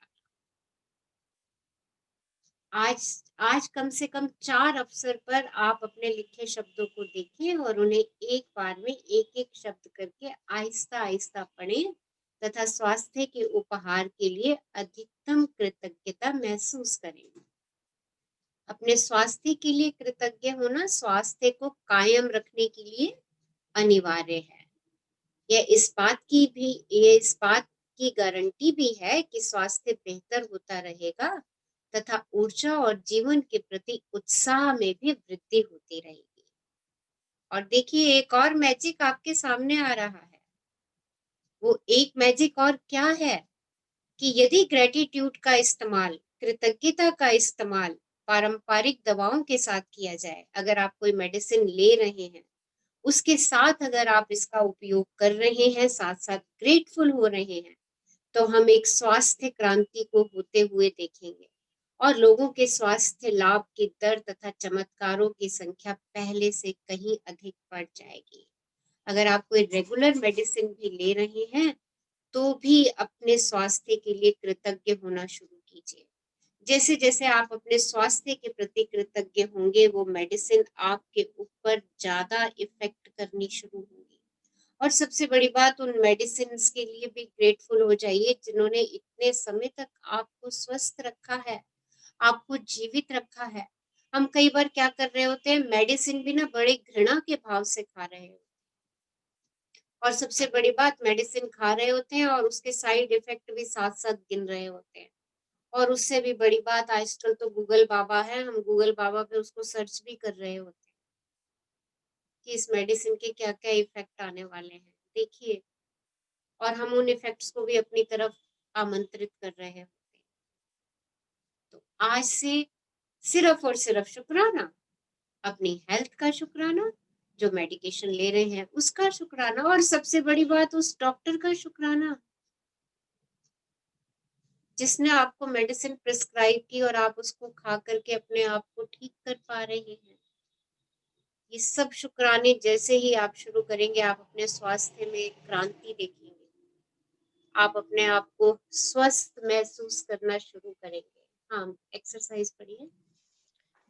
आज कम से कम 4 अवसर पर आप अपने लिखे शब्दों को देखें और उन्हें एक बार में एक एक शब्द करके आहिस्ता आहिस्ता पढ़ें तथा स्वास्थ्य के उपहार के लिए अधिकतम कृतज्ञता महसूस करें। अपने स्वास्थ्य के लिए कृतज्ञ होना स्वास्थ्य को कायम रखने के लिए अनिवार्य है। यह इस बात की गारंटी भी है कि स्वास्थ्य बेहतर होता रहेगा तथा ऊर्जा और जीवन के प्रति उत्साह में भी वृद्धि होती रहेगी। और देखिए एक और मैजिक आपके सामने आ रहा है। वो एक मैजिक और क्या है कि यदि ग्रेटिट्यूड का इस्तेमाल, कृतज्ञता का इस्तेमाल पारंपरिक दवाओं के साथ किया जाए, अगर आप कोई मेडिसिन ले रहे हैं उसके साथ अगर आप इसका उपयोग कर रहे हैं, साथ साथ ग्रेटफुल हो रहे हैं, तो हम एक स्वास्थ्य क्रांति को होते हुए देखेंगे और लोगों के स्वास्थ्य लाभ की दर तथा चमत्कारों की संख्या पहले से कहीं अधिक बढ़ जाएगी। अगर आप कोई रेगुलर मेडिसिन भी ले रहे हैं तो भी अपने स्वास्थ्य के लिए कृतज्ञ होना शुरू कीजिए। जैसे जैसे आप अपने स्वास्थ्य के प्रति कृतज्ञ होंगे, वो मेडिसिन आपके ऊपर ज्यादा इफेक्ट करनी शुरू होगी। और सबसे बड़ी बात, उन मेडिसिन के लिए भी ग्रेटफुल हो जाइए जिन्होंने इतने समय तक आपको स्वस्थ रखा है, आपको जीवित रखा है। हम कई बार क्या कर रहे होते हैं, मेडिसिन भी ना बड़े घृणा के भाव से खा रहे होते हैं। और सबसे बड़ी बात, मेडिसिन खा रहे होते हैं और उसके साइड इफेक्ट भी साथ साथ गिन रहे होते हैं। और उससे भी बड़ी बात, आजकल तो गूगल बाबा है, हम गूगल बाबा पे उसको सर्च भी कर रहे होते हैं कि इस मेडिसिन के क्या क्या इफेक्ट आने वाले हैं, देखिए। और हम उन इफेक्ट्स को भी अपनी तरफ आमंत्रित कर रहे होते हैं। तो आज से सिर्फ और सिर्फ शुक्राना, अपनी हेल्थ का शुक्राना, जो मेडिकेशन ले रहे हैं उसका शुक्राना, और सबसे बड़ी बात उस डॉक्टर का शुक्राना जिसने आपको मेडिसिन प्रिस्क्राइब की और आप उसको खा करके अपने आप को ठीक कर पा रहे हैं। ये सब शुक्राने जैसे ही आप शुरू करेंगे, आप अपने स्वास्थ्य में एक क्रांति देखेंगे, आप अपने आप को स्वस्थ महसूस करना शुरू करेंगे। हाँ, एक्सरसाइज पढ़िए।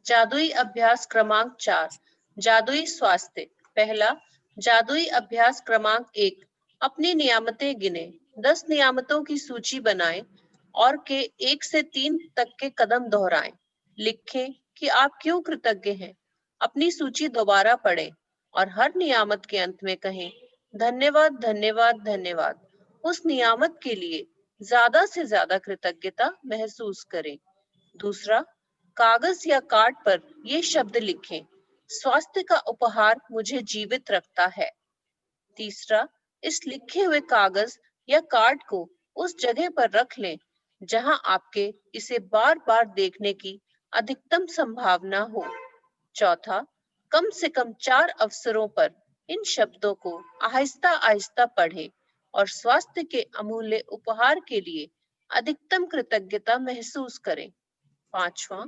जादुई अभ्यास क्रमांक 4, जादुई स्वास्थ्य। पहला, जादुई अभ्यास क्रमांक 1, अपनी नियामतें गिने। 10 नियामतों की सूची बनाएं और के 1 से 3 तक के कदम दोहराएं। लिखें कि आप क्यों कृतज्ञ हैं। अपनी सूची दोबारा पढ़ें और हर नियामत के अंत में कहें, धन्यवाद धन्यवाद धन्यवाद। उस नियामत के लिए ज्यादा से ज्यादा कृतज्ञता महसूस करें। दूसरा, कागज या कार्ड पर ये शब्द लिखें, स्वास्थ्य का उपहार मुझे जीवित रखता है। तीसरा, इस लिखे हुए कागज या कार्ड को उस जगह पर रख लें जहां आपके इसे बार बार देखने की अधिकतम संभावना हो। चौथा, कम से कम 4 अवसरों पर इन शब्दों को आहिस्ता आहिस्ता पढ़ें और स्वास्थ्य के अमूल्य उपहार के लिए अधिकतम कृतज्ञता महसूस करें। पांचवा,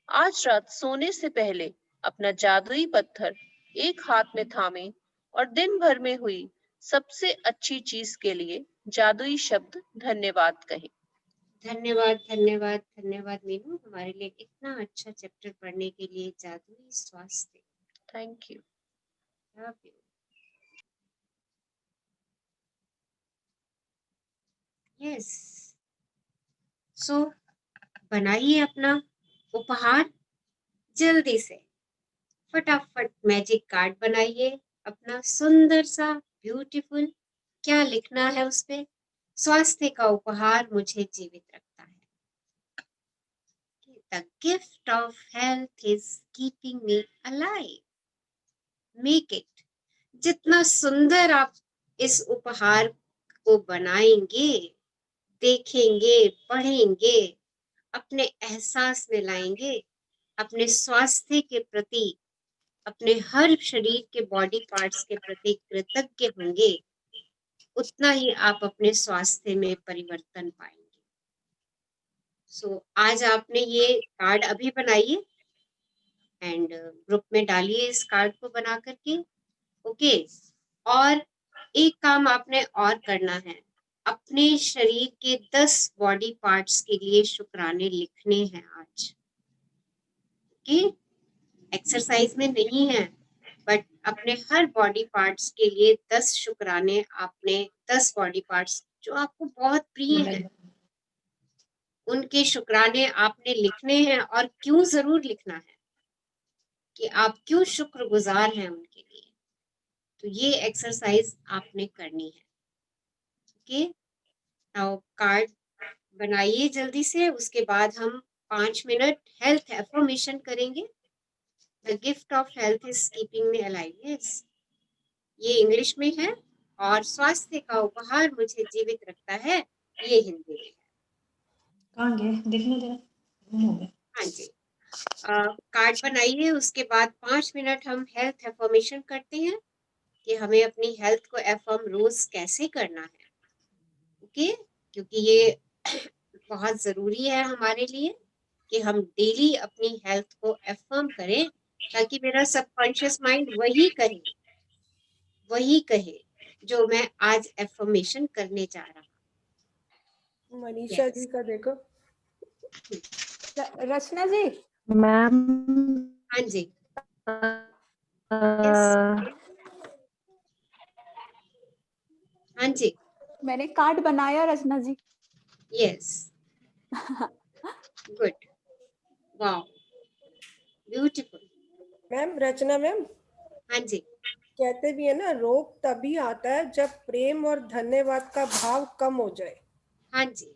आज रात सोने से पहले अपना जादुई पत्थर एक हाथ में थामें और दिन भर में हुई सबसे अच्छी चीज के लिए जादुई शब्द धन्यवाद कहें। धन्यवाद धन्यवाद धन्यवाद मीनू, हमारे लिए इतना अच्छा चैप्टर पढ़ने के लिए। जादुई स्वास्थ्य। Thank you. Love you. Yes, so बनाइए अपना उपहार जल्दी से, फटाफट मैजिक कार्ड बनाइए अपना सुंदर सा, ब्यूटीफुल। क्या लिखना है उस पे? स्वास्थ्य का उपहार मुझे जीवित रखता है। The gift of health is keeping me alive. Make it. जितना सुंदर आप इस उपहार को बनाएंगे, देखेंगे, पढ़ेंगे, अपने एहसास में लाएंगे, अपने स्वास्थ्य के प्रति, अपने हर शरीर के बॉडी पार्ट्स के प्रति कृतज्ञ होंगे, उतना ही आप अपने स्वास्थ्य में परिवर्तन पाएंगे। सो आज आपने ये कार्ड अभी बनाइए एंड ग्रुप में डालिए इस कार्ड को बना करके। ओके, और एक काम आपने और करना है, अपने शरीर के 10 बॉडी पार्ट्स के लिए शुक्राने लिखने हैं आज। ओके, एक्सरसाइज में नहीं है, बट अपने हर बॉडी पार्ट्स के लिए 10 शुक्राने, आपने 10 बॉडी पार्ट्स जो आपको बहुत प्रिय हैं उनके शुक्राने आपने लिखने हैं। और क्यों जरूर लिखना है कि आप क्यों शुक्रगुजार हैं उनके लिए। तो ये एक्सरसाइज आपने करनी है। ओके, और कार्ड बनाइए जल्दी से, उसके बाद हम 5 मिनट हेल्थ एफर्मेशन करेंगे। The gift of health is keeping me alive. Yes, ये इंग्लिश में है और स्वास्थ्य का उपहार मुझे जीवित रखता है, ये हिंदी में है। कहाँ गए देखने जरा, गुम हो गए। हाँ जी, कार्ड बनाइए, उसके बाद 5 मिनट हम हेल्थ एफर्मेशन करते हैं कि हमें अपनी हेल्थ को एफर्म रोज कैसे करना है। ओके, क्योंकि ये बहुत जरूरी है हमारे लिए कि हम डेली अपनी हेल्थ को एफर्म करें, ताकि मेरा सबकॉन्शियस माइंड वही कहे जो मैं आज एफर्मेशन करने जा रहा हूँ। मनीषा जी का देखो। रचना जी। मैम हाँ जी, यस, हाँ जी, मैंने कार्ड बनाया Rachna ji. Yes, good, wow, beautiful. Ma'am Rachna ma'am, हाँ जी, कहते भी है ना, रोग तभी आता है जब प्रेम और धन्यवाद का भाव कम हो जाए। हाँ जी,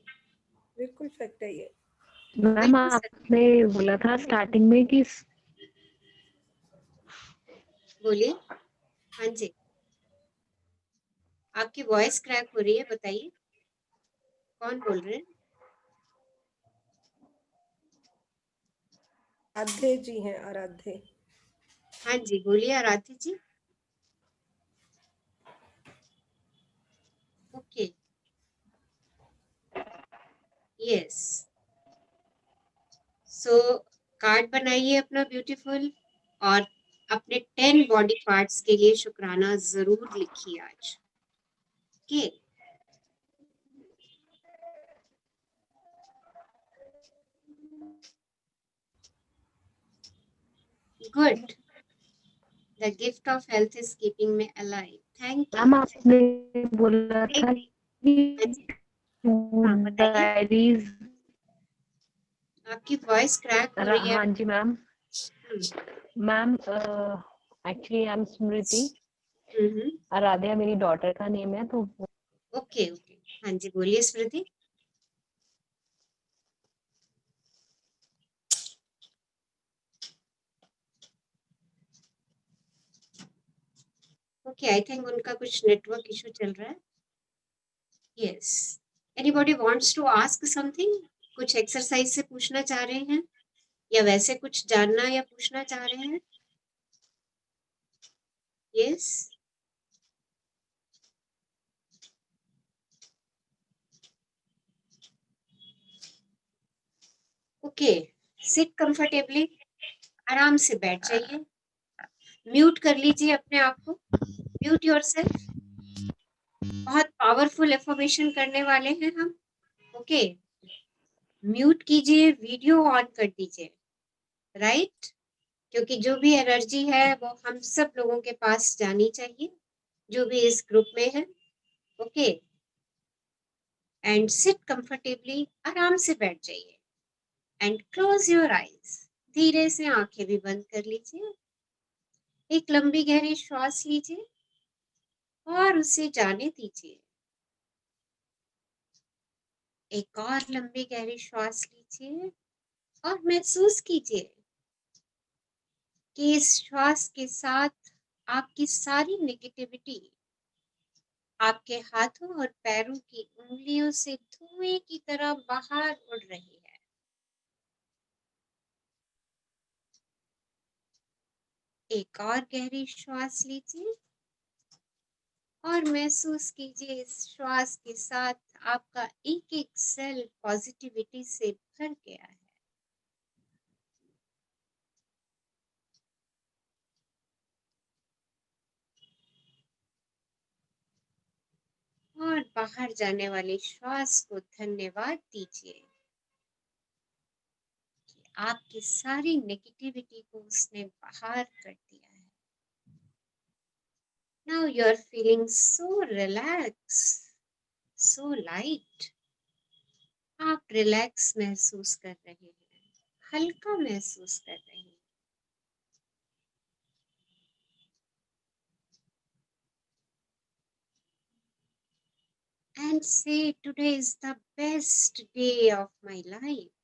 बिल्कुल फैक्ट है ये। मैम बिल्कुल सर, आपने बोला था स्टार्टिंग में कि बोलिए। हाँ जी, आपकी वॉइस क्रैक हो रही है, बताइए कौन बोल रहे हैं? आराध्य जी हैं, आराध्य। हाँ जी, बोलिए आराध्य जी। ओके, यस, सो कार्ड बनाइए अपना ब्यूटीफुल, और अपने 10 बॉडी पार्ट्स के लिए शुक्राना जरूर लिखिए आज। Okay, good, the gift of health is keeping me alive, thank you. Ma'am आपने बोला था हाँ कि जी, हाँ बताइए, डायरीज। आपकी वॉइस क्रैक हो रही है। हाँ जी ma'am. Ma'am actually I am Smriti, Aradhya मेरी डॉटर का नेम है। तो ओके ओके, हाँ जी, बोलिए स्मृति। ओके, आई थिंक उनका कुछ नेटवर्क इशू चल रहा है। Yes, anybody wants to ask something? कुछ एक्सरसाइज से पूछना चाह रहे हैं, या वैसे कुछ जानना या पूछना चाह रहे हैं? यस, ओके, सिट कंफर्टेबली, आराम से बैठ जाइए, म्यूट कर लीजिए अपने आप को, म्यूट योरसेल्फ। बहुत पावरफुल एफर्मेशन करने वाले हैं हम। ओके, म्यूट कीजिए, वीडियो ऑन कर दीजिए, राइट? क्योंकि जो भी एनर्जी है वो हम सब लोगों के पास जानी चाहिए, जो भी इस ग्रुप में है। ओके, एंड सिट कंफर्टेबली, आराम से बैठ जाइए, एंड क्लोज योर आईज, धीरे से आंखें भी बंद कर लीजिए। एक लंबी गहरी श्वास लीजिए और उसे जाने दीजिए। एक और लंबी गहरी श्वास लीजिए और महसूस कीजिए कि इस श्वास के साथ आपकी सारी नेगेटिविटी आपके हाथों और पैरों की उंगलियों से धुएं की तरह बाहर उड़ रही है। एक और गहरी श्वास लीजिए और महसूस कीजिए इस श्वास के साथ आपका एक एक सेल पॉजिटिविटी से भर गया है। और बाहर जाने वाली श्वास को धन्यवाद दीजिए कि आपकी सारी नेगेटिविटी को उसने बाहर कर दिया है। Now you're feeling so relaxed, so light. आप रिलैक्स महसूस कर रहे हैं, हल्का महसूस कर रहे हैं। and say, today is the best day of my life.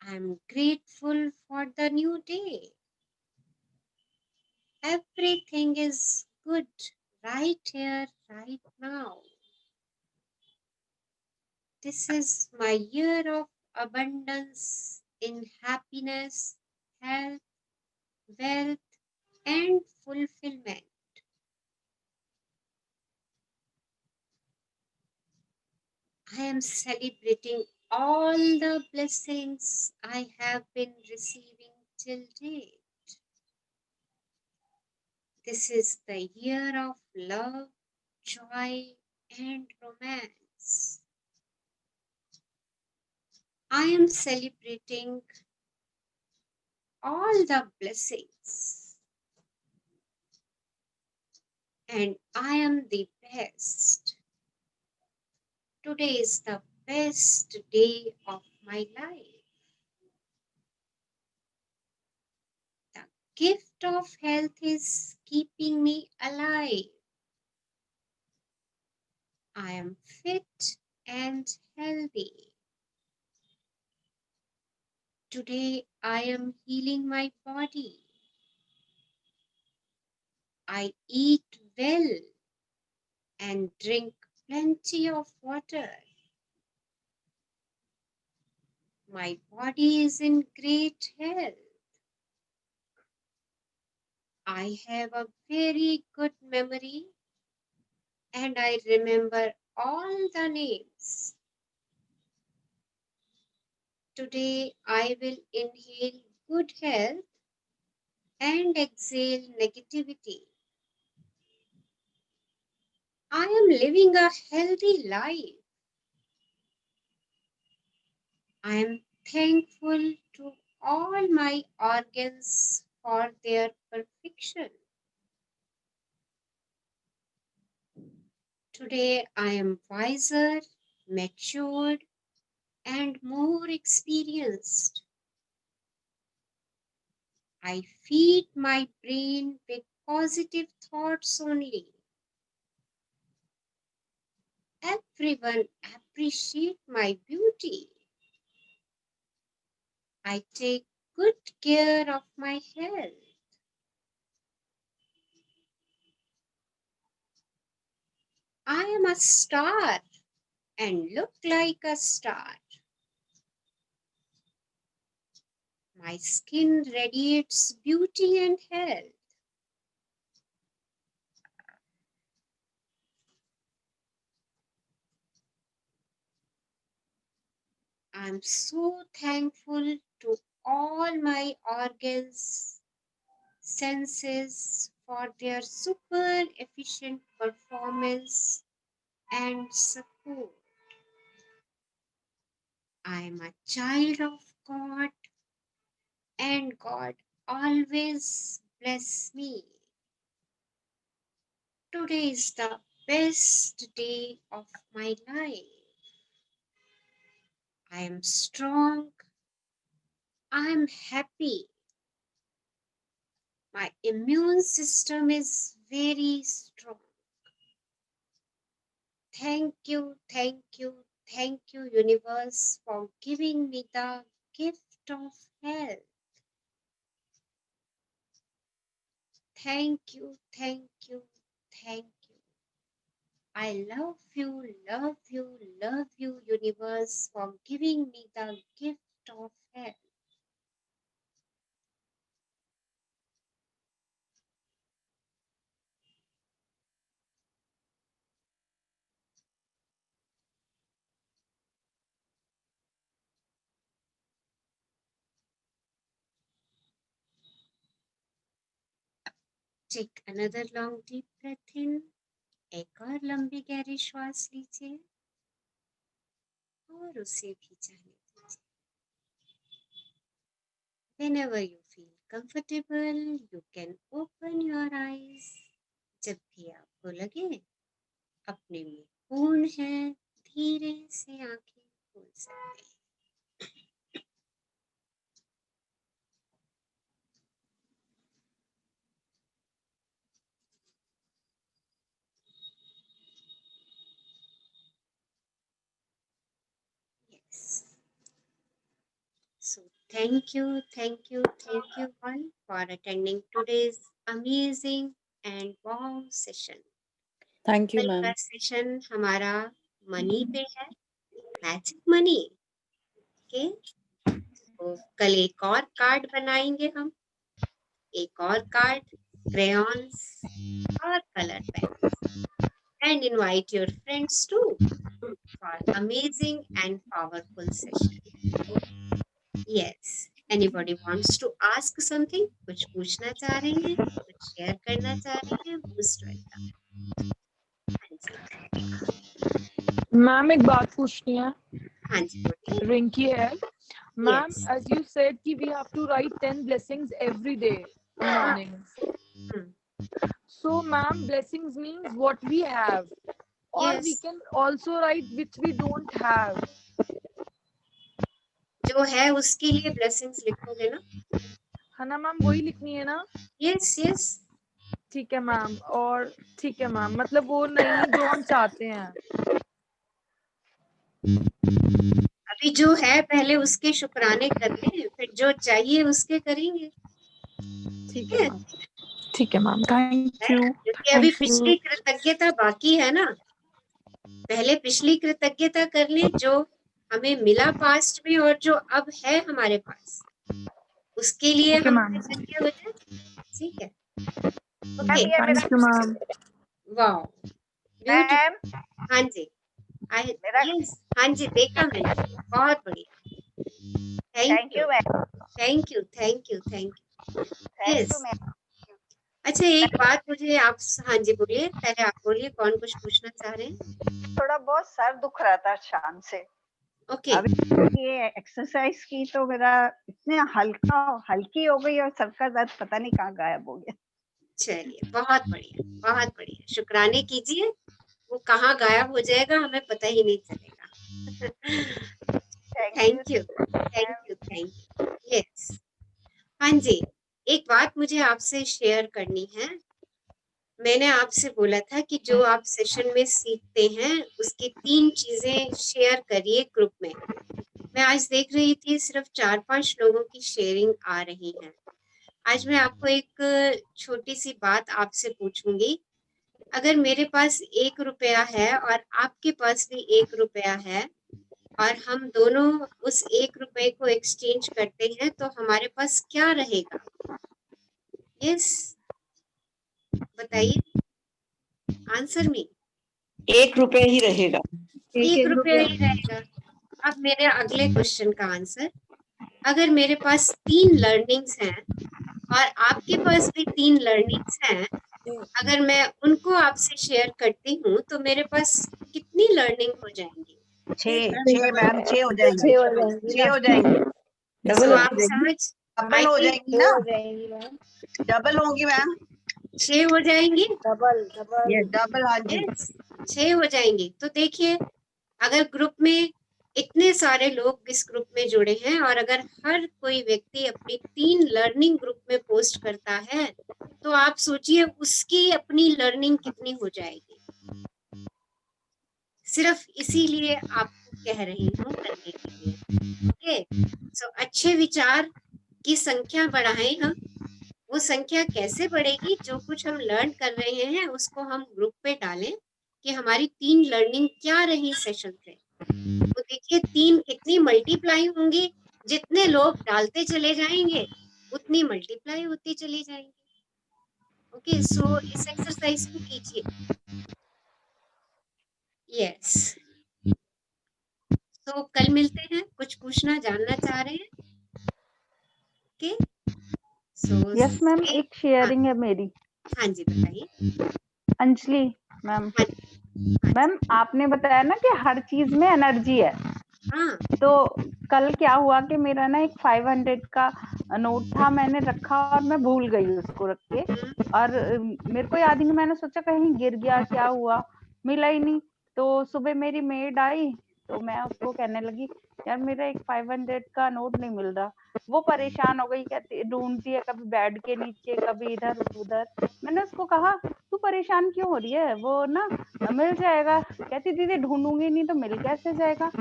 I'm grateful for the new day. Everything is good right here, right now. This is my year of abundance in happiness, health, wealth, and fulfillment. I am celebrating all the blessings I have been receiving till date. This is the year of love, joy, and romance. I am celebrating all the blessings, and I am the best. Today is the best day of my life. The gift of health is keeping me alive. I am fit and healthy. Today I am healing my body. I eat well and drink plenty of water. My body is in great health. I have a very good memory and I remember all the names. Today I will inhale good health and exhale negativity. I am living a healthy life. I am thankful to all my organs for their perfection. Today I am wiser, matured, and more experienced. I feed my brain with positive thoughts only. Everyone appreciate my beauty. I take good care of my health. I am a star and look like a star. My skin radiates beauty and health. I'm so thankful to all my organs, senses for their super efficient performance and support. I am a child of God and God always bless me. Today is the best day of my life. I am strong. I am happy. My immune system is very strong. Thank you, thank you, thank you, universe, for giving me the gift of health. Thank you, thank you, thank you. I love you, love you, love you, universe, for giving me the gift of health. Take another long deep breath in. एक और लंबी गहरी श्वास लीजिए और उसे भी जाने दीजिए. Whenever you feel comfortable, you can open your eyes. जब भी आपको लगे अपने में पूर्ण है, धीरे से आंखें खोल सकते हैं. So thank you all for attending today's amazing and wow session. Thank you कल का मैम। सेशन हमारा मनी पे है, मैजिक मनी के। तो कल एक और कार्ड बनाएंगे हम, एक और कार्ड, क्रेयॉन्स और colour pen, and invite your friends too for amazing and powerful session. Yes, anybody wants to ask something? कुछ पूछना चाह रहे हैं, कुछ शेयर करना चाह रहे हैं? Most welcome. हाँ जी, मैम एक बात पूछनी है। हाँ जी बोलिए। रिंकी है ma'am. Yes. as you said कि we have to write 10 blessings every day in morning. So ma'am, blessings means what we have, or we Yes. can also write which we don't have. जो है उसके लिए blessings लिखोगे ना? है ना मैम, वही लिखनी है ना? Yes, yes. ठीक है मैम। और ठीक है मैम, मतलब वो नहीं जो हम चाहते हैं। अभी जो है पहले उसके शुक्राने कर लें, फिर जो चाहिए उसके करेंगे। ठीक है मैम। ठीक है मैम, थैंक यू। क्योंकि अभी पिछली कृतज्ञता बाकी है ना, पहले पिछली कृतज्ञता कर लें जो हमें मिला पास्ट में और जो अब है हमारे पास, उसके लिए हम कृतज्ञ हो जाए। ठीक है, okay, thank you ma'am. Wow, beautiful. हाँ जी, यस, हाँ जी, देखा मैंने, बहुत बढ़िया। Thank you, thank you, thank you, thank you. Yes, अच्छा एक बात मुझे आप, हाँ जी बोलिए, पहले आप बोलिए, कौन कुछ पूछना चाह रहे हैं? थोड़ा बहुत सर दुख रहा था शाम से। ओके। अभी ये एक्सरसाइज की तो मेरा इतने हल्की हो गई और सर का दर्द पता नहीं कहाँ गायब हो गया। चलिए, बहुत बढ़िया, बहुत बढ़िया, शुक्राने कीजिए, वो कहाँ गायब हो जाएगा हमें पता ही नहीं चलेगा। Thank you, thank you, thank you. Yes, हाँ जी, एक बात मुझे आपसे शेयर करनी है। मैंने आपसे बोला था कि जो आप सेशन में सीखते हैं उसकी 3 चीजें शेयर करिए ग्रुप में। मैं आज देख रही थी सिर्फ 4-5 लोगों की शेयरिंग आ रही है। आज मैं आपको एक छोटी सी बात आपसे पूछूंगी। अगर मेरे पास 1 रुपया है और आपके पास भी 1 रुपया है और हम दोनों उस 1 रुपए को एक्सचेंज करते हैं तो हमारे पास क्या रहेगा? यस, बताइए, आंसर मी। 1 रुपया ही रहेगा। 1 रुपया ही रहेगा। अब मेरे अगले क्वेश्चन का आंसर, अगर मेरे पास 3 लर्निंग्स हैं और आपके पास भी 3 लर्निंग्स हैं, अगर मैं उनको आपसे शेयर करती हूँ तो मेरे पास कितनी लर्निंग हो जाएंगी? 6 मैम, 6 हो जाएंगी। 6 हो जाएंगी। तो आप समझ, डबल हो जाएंगी ना? डबल होंगी मैम। 6 हो जाएंगी, डबल। हाँ जी, 6 हो जाएंगी। तो देखिए, अगर ग्रुप में इतने सारे लोग इस ग्रुप में जुड़े हैं और अगर हर कोई व्यक्ति अपनी 3 लर्निंग ग्रुप में पोस्ट करता है तो आप सोचिए उसकी अपनी लर्निंग कितनी हो जाएगी। सिर्फ इसीलिए आपको कह रही हूँ करने के लिए। ओके, सो अच्छे विचार की संख्या बढ़ाएं हम। वो संख्या कैसे बढ़ेगी? जो कुछ हम लर्न कर रहे हैं उसको हम ग्रुप पे डालें कि हमारी 3 लर्निंग क्या रही सेशन से। तो देखिए 3 कितनी मल्टीप्लाई होंगी, जितने लोग डालते चले जाएंगे उतनी मल्टीप्लाई होती चली जाएंगी। ओके, सो इस एक्सरसाइज को कीजिए। यस, तो कल मिलते हैं। कुछ पूछना जानना चाह रहे हैं? ओके, सो यस मैम, एक शेयरिंग है मेरी। हाँ जी, बताइए। अंजलि मैम, मैम आपने बताया ना कि हर चीज में एनर्जी है। हाँ। तो कल क्या हुआ कि मेरा ना एक 500 का नोट था, मैंने रखा और मैं भूल गई उसको रख के, और मेरे को याद ही नहीं, मैंने सोचा कहीं गिर गया, क्या हुआ, मिला ही नहीं। तो सुबह मेरी मेड आई तो मैं उसको कहने लगी यार मेरा एक 500 का नोट नहीं मिल रहा। वो परेशान हो गई, कहती ढूंढती है कभी बेड के नीचे कभी इधर उधर। मैंने उसको कहा तू परेशान क्यों हो रही है, वो ना मिल जाएगा। कहती दीदी ढूंढूंगी नहीं तो मिल कैसे जाएगा।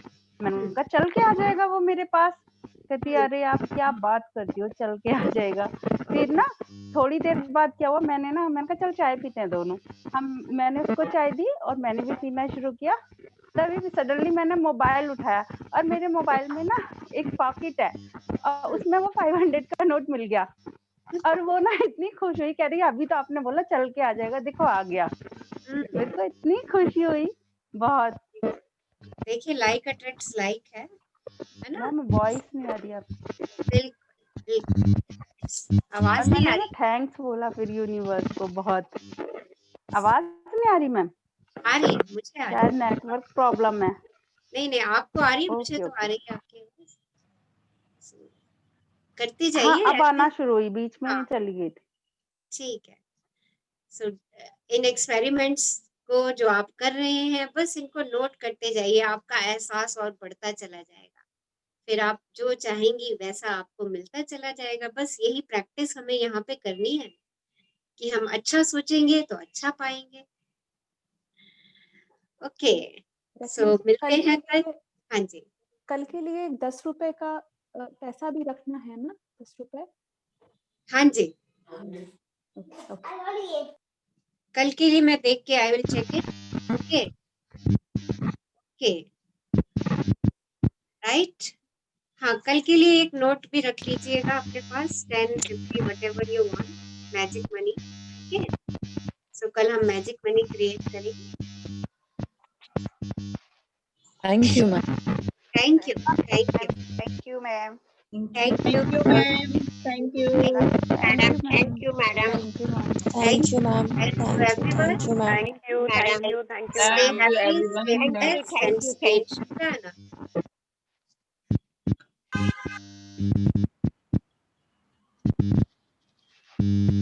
मैंने कहा चल के आ जाएगा वो मेरे पास। कहती अरे आप क्या बात करती हो, चल के आ जाएगा। फिर ना थोड़ी देर बाद क्या हुआ, मैंने कहा चल चाय पीते हैं दोनों। मैंने उसको चाय दी और मैंने भी पीना शुरू किया। तभी भी सडनली मैंने मोबाइल उठाया और मेरे मोबाइल में ना एक पॉकेट है और उसमें वो 500 का नोट मिल गया। और वो ना इतनी खुश हुई, कह रही अभी तो आपने बोला चल के आ जाएगा, देखो आ गया। मेरे को इतनी खुशी हुई बहुत। देखिए लाइक अट्रैक्ट्स लाइक है ना। मैम वॉइस नहीं आ रही आपकी। आवाज नहीं आ रही। थैंक्स बोला फिर यूनिवर्स को बहुत। आवाज नहीं आ रही मैम? आ रही है, मुझे आ रही शायद नेटवर्क प्रॉब्लम है। नहीं आपको आ रही है, मुझे तो आ रही है आपकी। करती जाइए। हाँ, अब आना शुरू हुई, बीच में चली गई थी। ठीक है। सो इन एक्सपेरिमेंट्स को जो आप कर रहे हैं बस इनको नोट करते जाइए, आपका एहसास और बढ़ता चला जाएगा। फिर आप जो चाहेंगी वैसा आपको मिलता चला जाएगा। बस यही प्रैक्टिस हमें यहाँ पे करनी है कि हम अच्छा सोचेंगे तो अच्छा पाएंगे। ओके, सो मिलते हैं कल। हाँ जी, कल के लिए 10 रुपए का पैसा भी रखना है ना, 10 रुपए। हाँ जी, कल के लिए मैं देख के I will check it. Okay okay right. हाँ, कल के लिए एक नोट भी रख लीजिएगा अपने पास, 10, 50 whatever you want, magic money. Okay, so कल हम मैजिक मनी क्रिएट करेंगे। Thank you ma'am. Thank you ma'am. Thank you ma'am. Thank you ma'am. Thank you madam. Thank you madam. Thank you ma'am. Everyone. Thank you, Madam. thank you, thank you, Stay ma'am. happy, stay blessed, and stay in Shukrana.